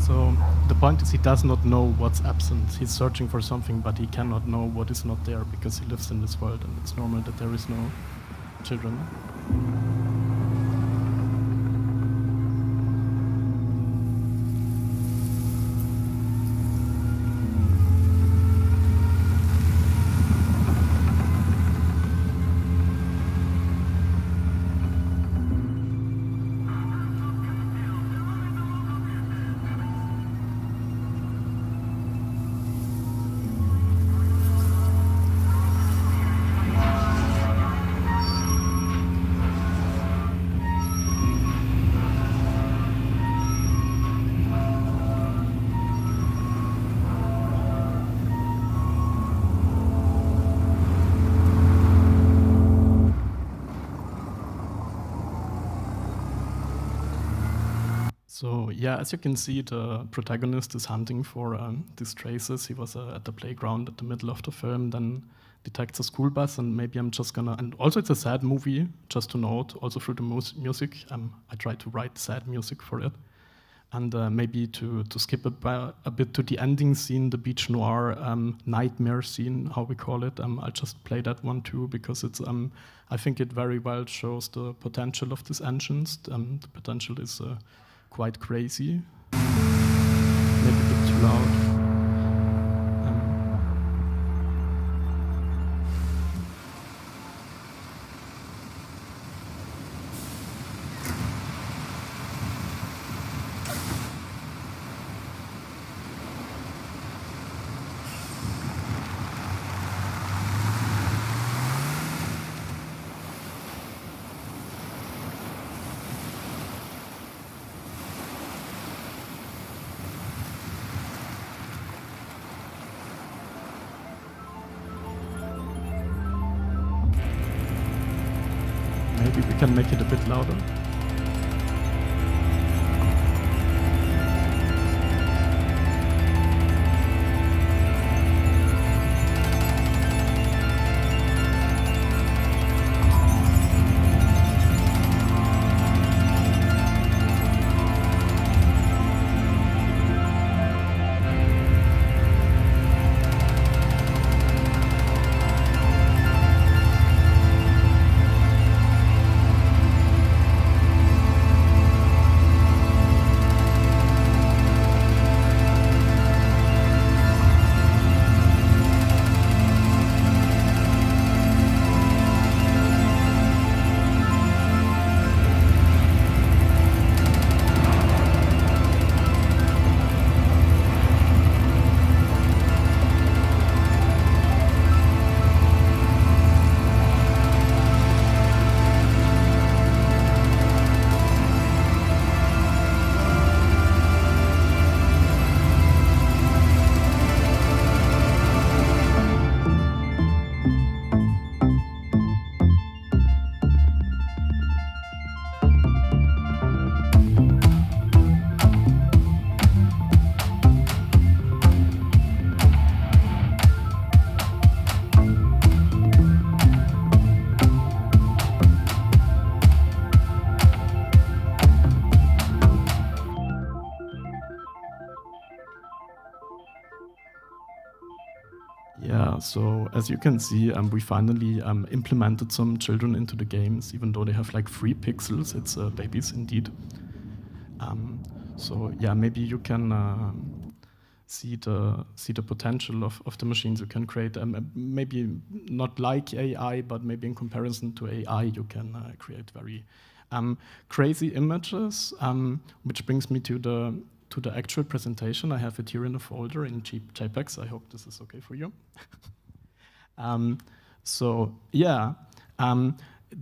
So the point is he does not know what's absent. He's searching for something, but he cannot know what is not there because he lives in this world, and it's normal that there is no children. So yeah, as you can see, the protagonist is hunting for these traces. He was at the playground at the middle of the film, then detects a school bus, and maybe I'm just gonna, and also it's a sad movie, just to note, also through the music. I tried to write sad music for it. And maybe to skip a bit to the ending scene, the beach noir nightmare scene, how we call it. I'll just play that one too, because it's I think it very well shows the potential of these engines. The potential is quite crazy. Maybe a bit too loud. Maybe we can make it a bit louder. Yeah, so as you can see, we finally implemented some children into the games, even though they have like 3 pixels. It's babies indeed. So yeah, maybe you can see the potential of the machines you can create. Maybe not like AI, but maybe in comparison to AI, you can create very crazy images. Which brings me to the actual presentation. I have it here in a folder in JPEGs. I hope this is okay for you.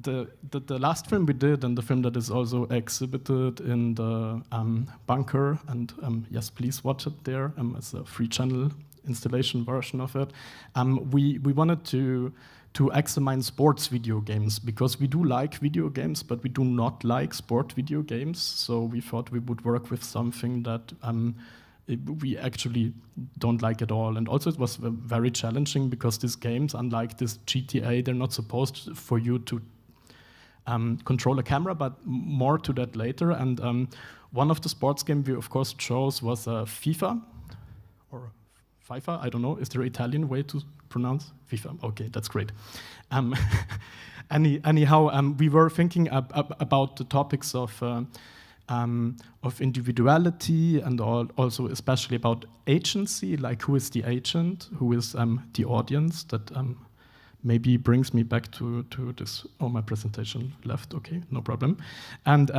The last film we did, and the film that is also exhibited in the bunker, and yes, please watch it there. It's a free channel installation version of it. We wanted to examine sports video games, because we do like video games, but we do not like sport video games. So we thought we would work with something that we actually don't like at all. And also it was very challenging, because these games, unlike this GTA, they're not supposed for you to control a camera, but more to that later. And one of the sports games we of course chose was FIFA, or FIFA, I don't know, is there an Italian way to pronounce FIFA? Okay, that's great. Anyhow, we were thinking about the topics of individuality, and also especially about agency, like who is the agent, who is the audience. That maybe brings me back to this. Oh, my presentation left. Okay, no problem. And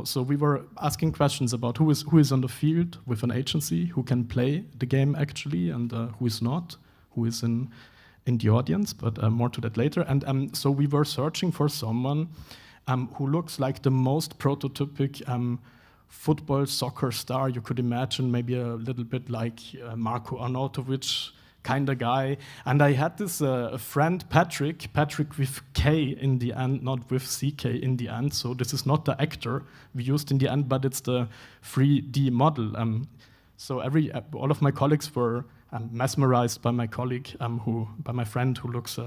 so we were asking questions about who is on the field with an agency, who can play the game actually, and who is not, who is in the audience. But more to that later. And so we were searching for someone who looks like the most prototypic football soccer star you could imagine, maybe a little bit like Marko Arnautovic kind of guy. And I had this friend, Patrick with K in the end, not with CK in the end. So this is not the actor we used in the end, but it's the 3D model. So all of my colleagues were mesmerized by my friend who looks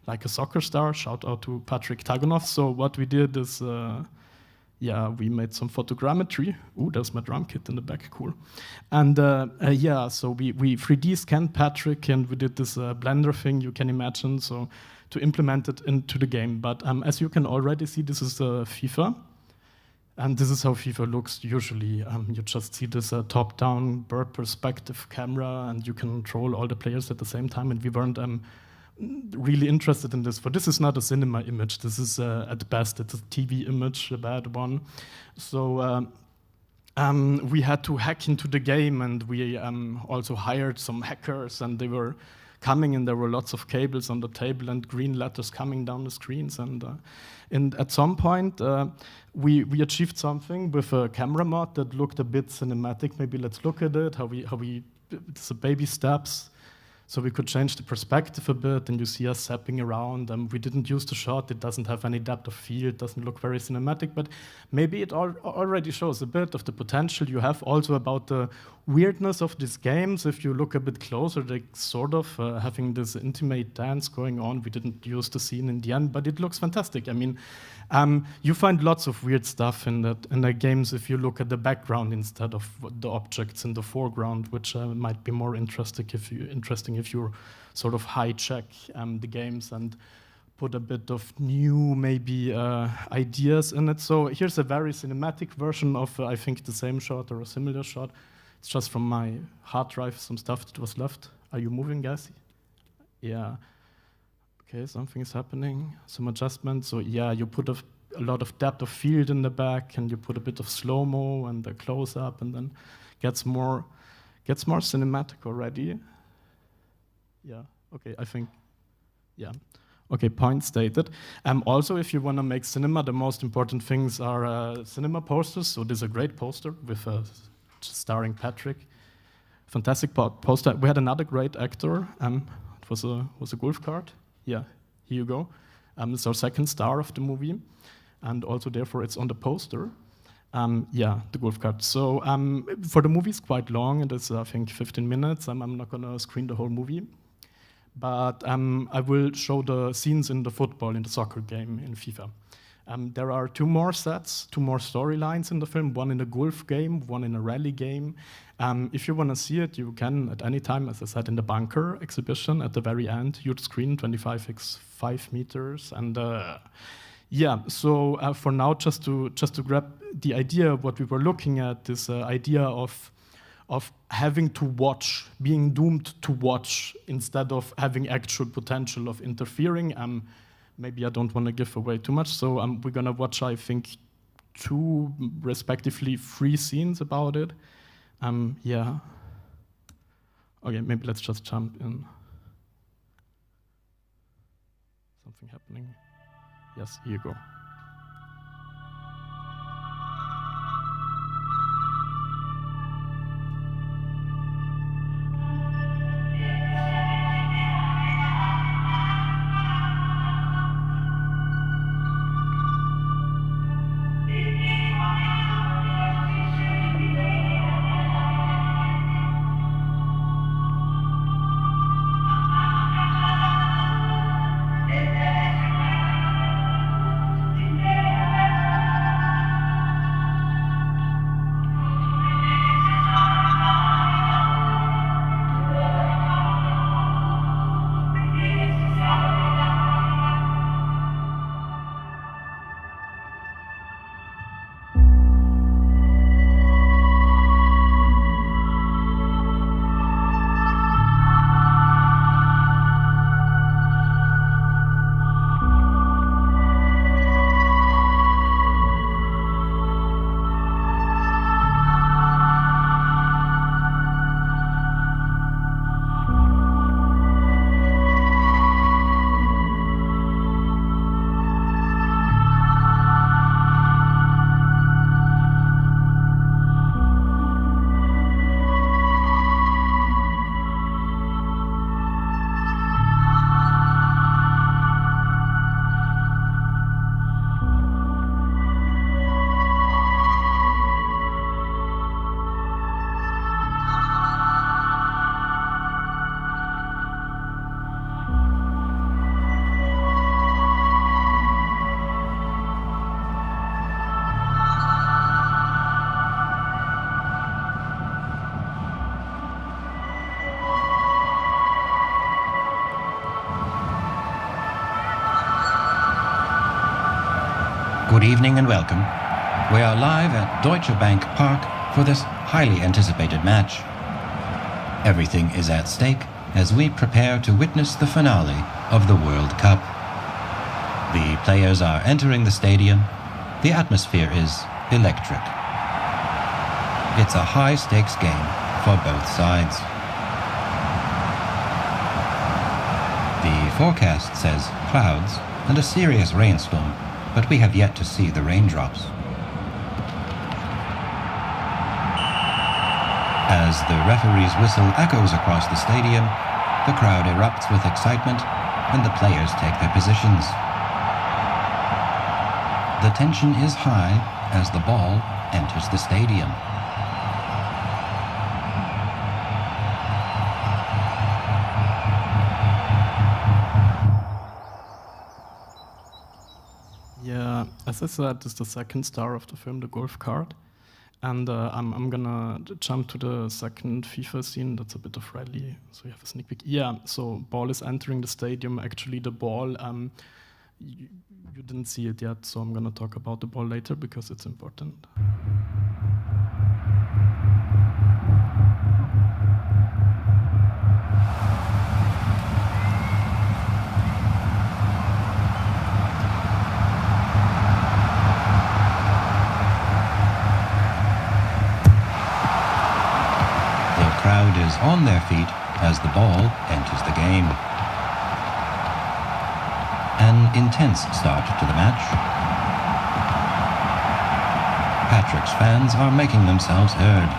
like a soccer star. Shout out to Patrick Tagonov. So what we did is, we made some photogrammetry. Ooh, there's my drum kit in the back, cool. And so we 3D scanned Patrick, and we did this Blender thing you can imagine, so to implement it into the game. But as you can already see, this is FIFA. And this is how FIFA looks usually. You just see this top-down bird perspective camera, and you can control all the players at the same time. And we weren't really interested in this, for this is not a cinema image. This is at best it's a TV image, a bad one. So we had to hack into the game, and we also hired some hackers, and they were coming, and there were lots of cables on the table and green letters coming down the screens. And at some point we achieved something with a camera mod that looked a bit cinematic. Maybe let's look at it. It's a baby steps. So we could change the perspective a bit, and you see us zapping around. We didn't use the shot. It doesn't have any depth of field, doesn't look very cinematic, but maybe it already shows a bit of the potential you have also about the weirdness of these games. If you look a bit closer, they sort of having this intimate dance going on. We didn't use the scene in the end, but it looks fantastic. I mean, you find lots of weird stuff in the games if you look at the background instead of the objects in the foreground, which might be more interesting if you sort of hijack the games and put a bit of new maybe ideas in it. So here's a very cinematic version of I think the same shot or a similar shot. It's just from my hard drive, some stuff that was left. Are you moving, guys? Yeah. Okay, something is happening, some adjustment. So yeah, you put a lot of depth of field in the back, and you put a bit of slow-mo and a close-up, and then gets more cinematic already. Yeah, okay, I think, yeah. Okay, point stated. Also, if you want to make cinema, the most important things are cinema posters. So this is a great poster with starring Patrick. Fantastic poster. We had another great actor. It was a golf cart. Yeah, here you go. It's our second star of the movie, and also therefore it's on the poster. The golf cart. So for the movie, it's quite long. It is, I think, 15 minutes. I'm not going to screen the whole movie, but I will show the scenes in the soccer game in FIFA. There are two more storylines in the film, one in a golf game, one in a rally game. If you want to see it, you can at any time, as I said, in the bunker exhibition at the very end, huge screen, 25x5 meters. And so for now, just to grab the idea of what we were looking at, this idea of of having to watch, being doomed to watch, instead of having actual potential of interfering. Maybe I don't want to give away too much, so we're gonna watch, I think, 2, respectively 3 scenes about it. Yeah. Okay, maybe let's just jump in. Something happening. Yes, here you go. Good evening and welcome. We are live at Deutsche Bank Park for this highly anticipated match. Everything is at stake as we prepare to witness the finale of the World Cup. The players are entering the stadium. The atmosphere is electric. It's a high-stakes game for both sides. The forecast says clouds and a serious rainstorm, but we have yet to see the raindrops. As the referee's whistle echoes across the stadium, the crowd erupts with excitement and the players take their positions. The tension is high as the ball enters the stadium. Yeah, as I said, this is the second star of the film, the golf cart. And I'm gonna jump to the second FIFA scene. That's a bit of rally, so you have a sneak peek. Yeah, so ball is entering the stadium. Actually, the ball, you didn't see it yet, so I'm gonna talk about the ball later because it's important. Crowd is on their feet as the ball enters the game. An intense start to the match. Patrick's fans are making themselves heard.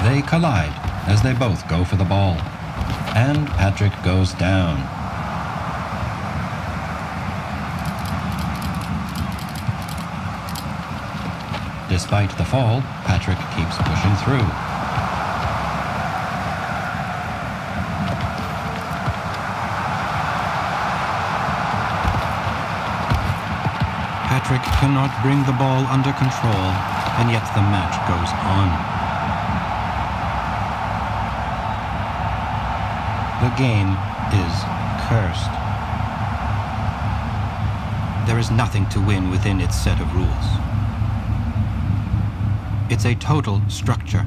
They collide as they both go for the ball, and Patrick goes down. Despite the fall, Patrick keeps pushing through. Patrick cannot bring the ball under control, and yet the match goes on. The game is cursed. There is nothing to win within its set of rules. It's a total structure,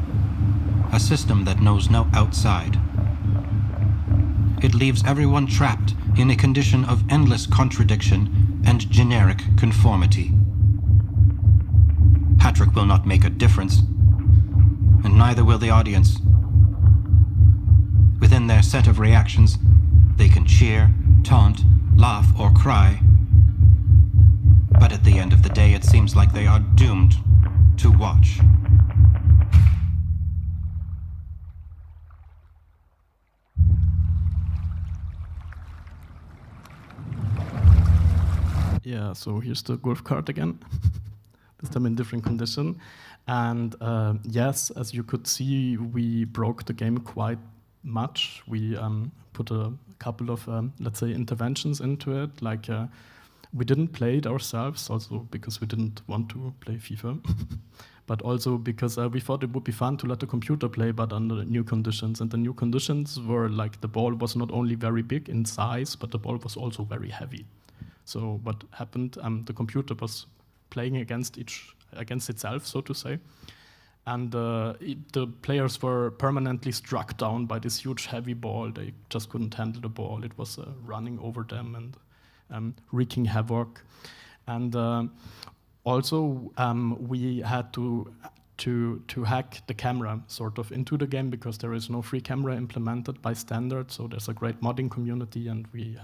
a system that knows no outside. It leaves everyone trapped in a condition of endless contradiction and generic conformity. Patrick will not make a difference, and neither will the audience. Within their set of reactions, they can cheer, taunt, laugh, or cry. But at the end of the day, it seems like they are doomed to watch. Yeah, so here's the golf cart again. This time in different condition. And yes, as you could see, we broke the game quite much. We put a couple of, let's say, interventions into it. Like we didn't play it ourselves, also because we didn't want to play FIFA. But also because we thought it would be fun to let the computer play, but under new conditions. And the new conditions were like the ball was not only very big in size, but the ball was also very heavy. So what happened? The computer was playing against itself, so to say, and the players were permanently struck down by this huge heavy ball. They just couldn't handle the ball. It was running over them and wreaking havoc. And also we had to hack the camera sort of into the game because there is no free camera implemented by standard. So there's a great modding community, and we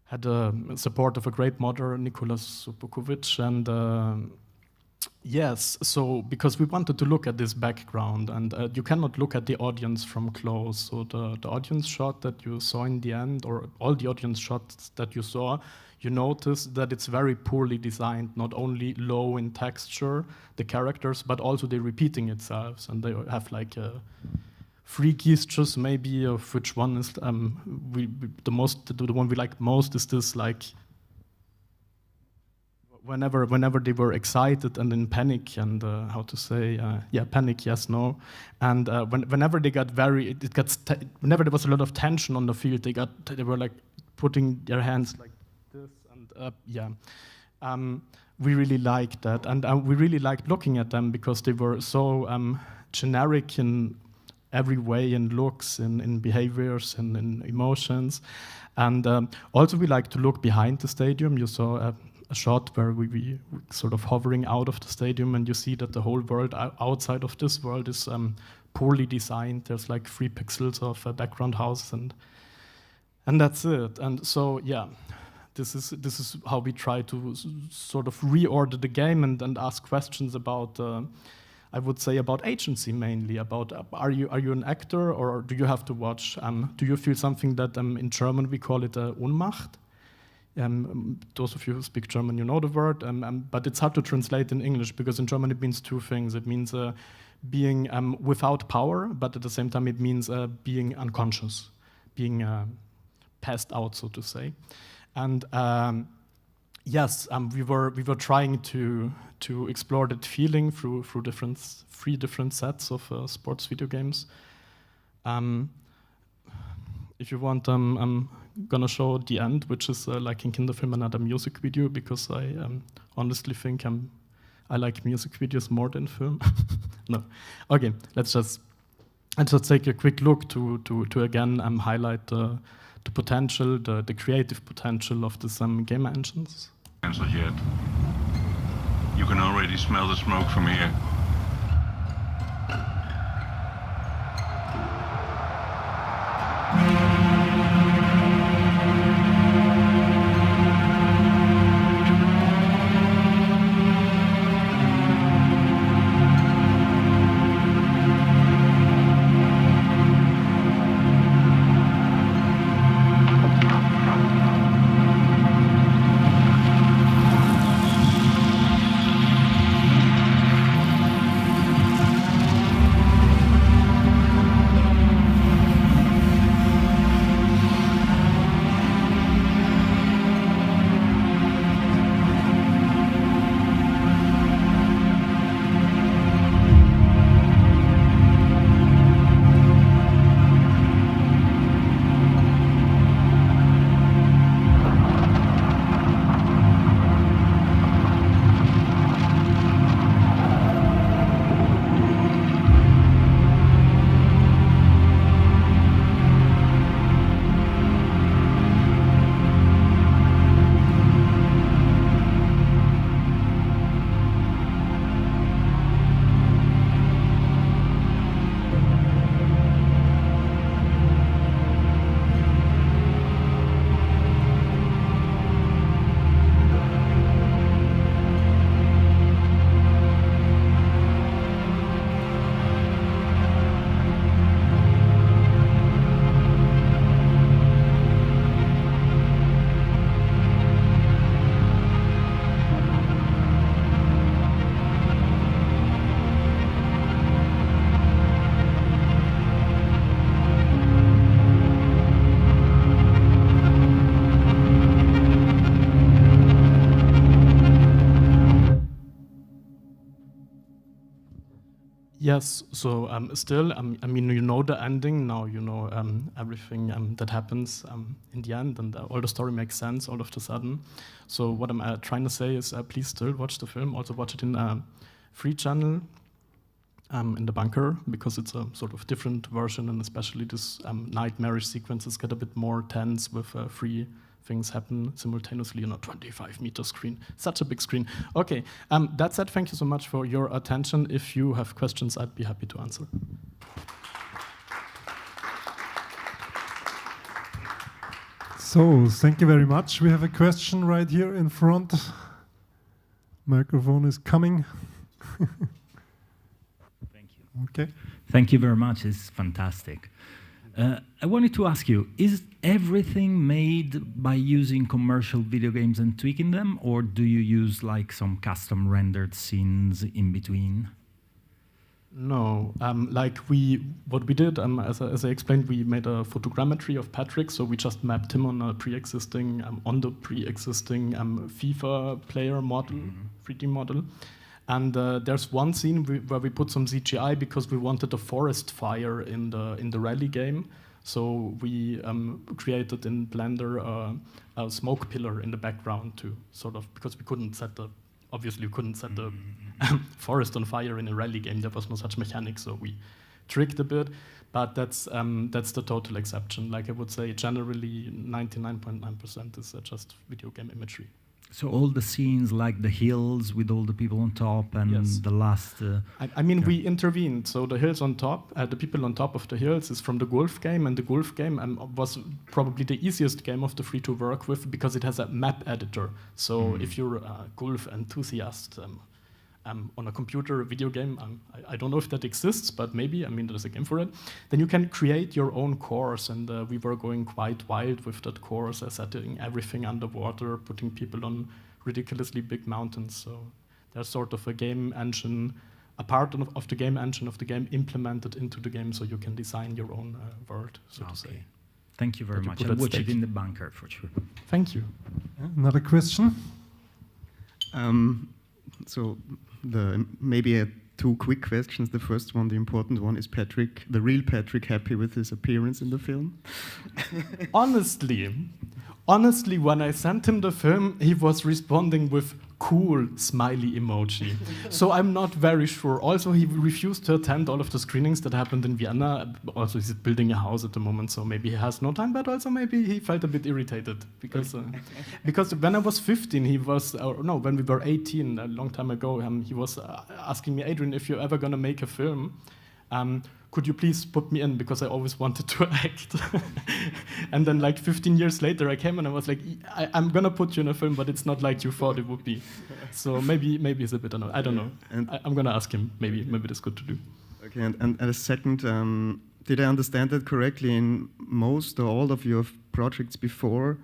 had the support of a great modder, Nicolas Bukovic, and yes, so because we wanted to look at this background, and you cannot look at the audience from close, so the audience shot that you saw in the end, or all the audience shots that you saw, you notice that it's very poorly designed, not only low in texture, the characters, but also they're repeating itself, and they have like three gestures, maybe, of which one is the one we like most is this, like whenever they were excited and in panic, and how to say panic, yes, no, and whenever they got whenever there was a lot of tension on the field, they were like putting their hands like this, and we really liked that, and we really liked looking at them because they were so generic in every way, in looks, in behaviors, and in emotions. And also we like to look behind the stadium. You saw a shot where we sort of hovering out of the stadium, and you see that the whole world outside of this world is poorly designed. There's like 3 pixels of background houses, and that's it. And so, yeah, this is how we try to sort of reorder the game and ask questions about I would say about agency mainly, about are you an actor, or do you have to watch? Do you feel something that in German we call it Ohnmacht? Those of you who speak German, you know the word, but it's hard to translate in English because in German it means 2 things. It means being without power, but at the same time it means being unconscious, being passed out, so to say. And yes, we were trying to explore that feeling through 3 different sets of sports video games. If you want, I'm gonna show the end, which is like in Kinderfilm another music video, because I honestly think I like music videos more than film. No, okay, let's just take a quick look to again highlight the potential, the creative potential of this game engines. Yet. You can already smell the smoke from here. Yes, so still, I mean, you know the ending now. You know everything that happens in the end, and all the story makes sense all of a sudden. So what I'm trying to say is, please still watch the film. Also watch it in a free channel in the bunker, because it's a sort of different version, and especially this nightmarish sequences get a bit more tense with free things happen simultaneously on a 25-meter screen. Such a big screen. Okay, that said, thank you so much for your attention. If you have questions, I'd be happy to answer. So, thank you very much. We have a question right here in front. Microphone is coming. Thank you. Okay. Thank you very much. It's fantastic. I wanted to ask you, is everything made by using commercial video games and tweaking them, or do you use like some custom rendered scenes in between? No, what we did, as I explained, we made a photogrammetry of Patrick, so we just mapped him on the pre-existing FIFA player model, 3D model. And there's one scene where we put some CGI because we wanted a forest fire in the rally game. So we created in Blender a smoke pillar in the background to sort of, because we couldn't set the forest on fire in a rally game. There was no such mechanic, so we tricked a bit. But that's the total exception. Like I would say, generally 99.9% is just video game imagery. So all the scenes, like the hills with all the people on top, and yes. the last... I mean, we intervened. So the hills on top, the people on top of the hills is from the golf game, and the golf game was probably the easiest game of the three to work with because it has a map editor. So if you're a golf enthusiast on a computer video game, I don't know if that exists, but maybe, I mean, there's a game for it, then you can create your own course, and we were going quite wild with that course, setting everything underwater, putting people on ridiculously big mountains. So there's sort of a game engine, a part of the game engine of the game implemented into the game, so you can design your own world, so to say. Thank you very much. I'll watch it in the bunker for sure. Thank you. Another question? So maybe two quick questions. The first one, the important one, is Patrick, the real Patrick, happy with his appearance in the film? Honestly, when I sent him the film, he was responding with cool smiley emoji. So I'm not very sure. Also, he refused to attend all of the screenings that happened in Vienna. Also, he's building a house at the moment, so maybe he has no time, but also maybe he felt a bit irritated. Because when I was 15, when we were 18, a long time ago, he was asking me, Adrian, if you're ever going to make a film, could you please put me in, because I always wanted to act. And then like 15 years later, I came and I was like, I'm going to put you in a film, but it's not like you thought it would be. So maybe it's a bit annoying. I don't know. I'm going to ask him. Maybe that's good to do. Okay, and a second, did I understand that correctly? In most or all of your projects before,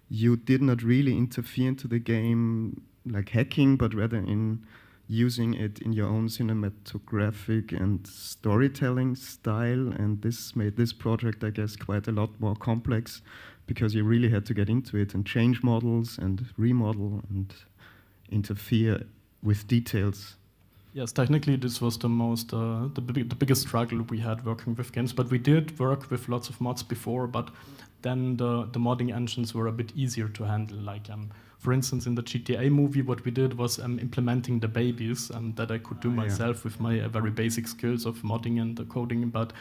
you did not really interfere into the game like hacking, but rather in using it in your own cinematographic and storytelling style, and this made this project, I guess, quite a lot more complex because you really had to get into it and change models and remodel and interfere with details. Yes, technically this was the biggest struggle we had working with games, but we did work with lots of mods before, but then the modding engines were a bit easier to handle. Like, for instance, in the GTA movie, what we did was implementing the babies that I could do myself with my very basic skills of modding and coding. But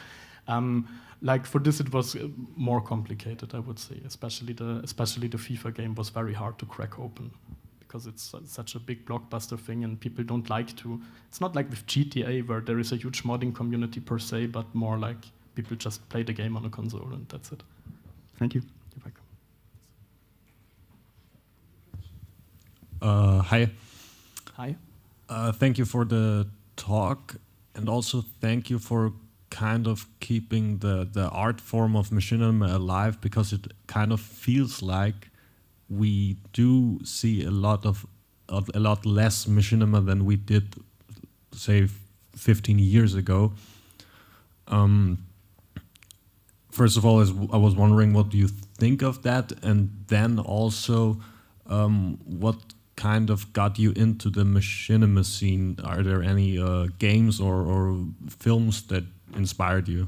like for this, it was more complicated, I would say. Especially the FIFA game was very hard to crack open because it's such a big blockbuster thing, and people don't like to. It's not like with GTA where there is a huge modding community per se, but more like people just play the game on a console and that's it. Thank you. You're welcome. Hi. Hi. Thank you for the talk, and also thank you for kind of keeping the art form of machinima alive, because it kind of feels like we do see a lot less machinima than we did, say, 15 years ago. First of all, I was wondering, what do you think of that? And then also, what kind of got you into the machinima scene? Are there any games or films that inspired you?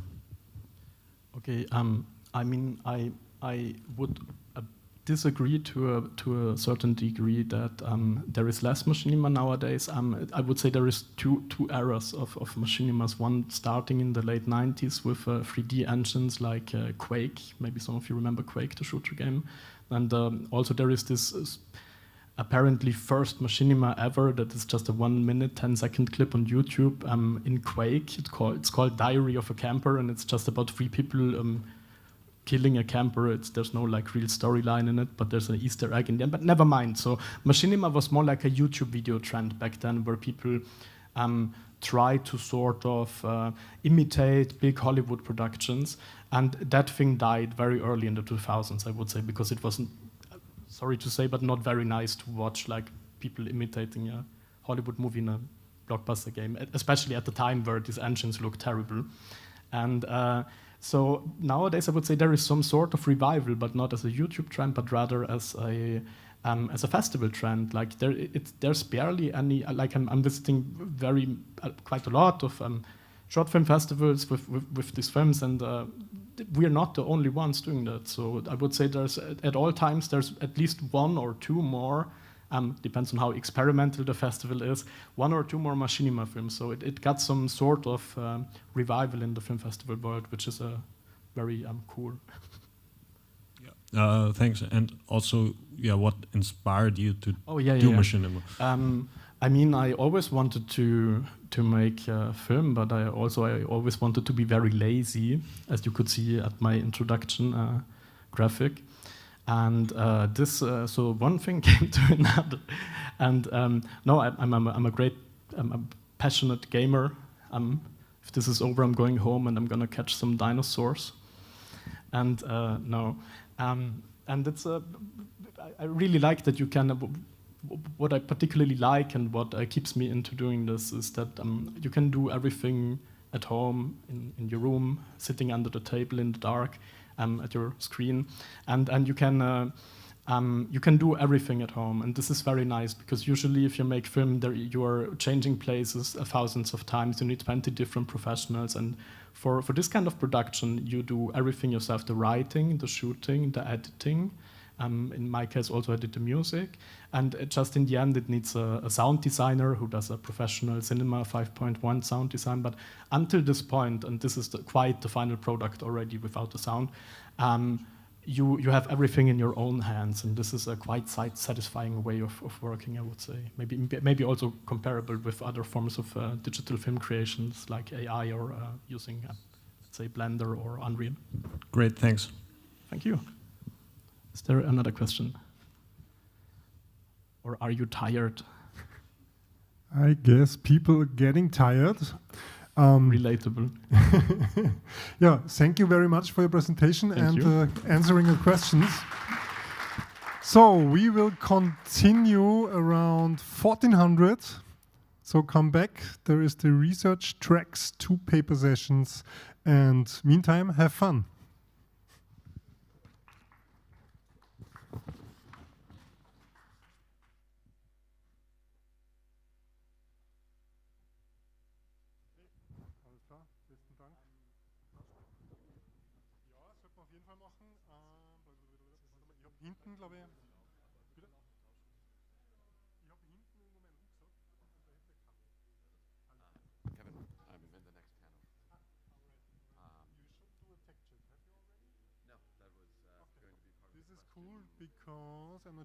Okay, I mean, I would disagree to a certain degree that there is less machinima nowadays. I would say there is two eras of machinimas. One starting in the late 90s with 3D engines like Quake. Maybe some of you remember Quake, the shooter game. And also there is this apparently first machinima ever that is just a 1 minute, 10-second clip on YouTube in Quake. It's called Diary of a Camper, and it's just about 3 people killing a camper. There's no like real storyline in it, but there's an Easter egg in the end. But never mind. So machinima was more like a YouTube video trend back then, where people try to sort of imitate big Hollywood productions, and that thing died very early in the 2000s, I would say, because it wasn't, sorry to say, but not very nice to watch like people imitating a Hollywood movie in a blockbuster game, especially at the time where these engines look terrible. And so nowadays, I would say there is some sort of revival, but not as a YouTube trend, but rather as a festival trend. Like there's barely any. Like I'm visiting quite a lot of short film festivals with these films, and we're not the only ones doing that. So I would say there's at all times there's at least 1 or 2 more. Depends on how experimental the festival is, 1 or 2 more machinima films. So it got some sort of revival in the film festival world, which is very cool. Thanks. And also, what inspired you to do machinima? I mean, I always wanted to make a film, but I always wanted to be very lazy, as you could see at my introduction graphic. And so one thing came to another, and no, I'm a passionate gamer. If this is over, I'm going home and I'm gonna catch some dinosaurs. And and it's I really like that you can. What I particularly like and what keeps me into doing this is that you can do everything at home in your room, sitting under the table in the dark. At your screen, and you can do everything at home, and this is very nice because usually if you make film, you are changing places thousands of times. You need 20 different professionals, and for this kind of production, you do everything yourself: the writing, the shooting, the editing. In my case, also I did the music, and just in the end, it needs a sound designer who does a professional cinema 5.1 sound design. But until this point, and this is quite the final product already without the sound, you have everything in your own hands, and this is a quite satisfying way of working, I would say. Maybe also comparable with other forms of digital film creations like AI or using, let's say, Blender or Unreal. Great, thanks. Thank you. Is there another question? Or are you tired? I guess people are getting tired. Relatable. Yeah, thank you very much for your presentation and answering your questions. So we will continue around 1400. So come back. There is the research tracks, 2 paper sessions, and meantime, have fun. Hinten, glaube ich. Bitte? Ich habe hinten irgendwo meinen Rucksack. Kevin, I'm in the next panel. You should do a tech check. Have you already? No, that was going to be part of the This is cool because I'm not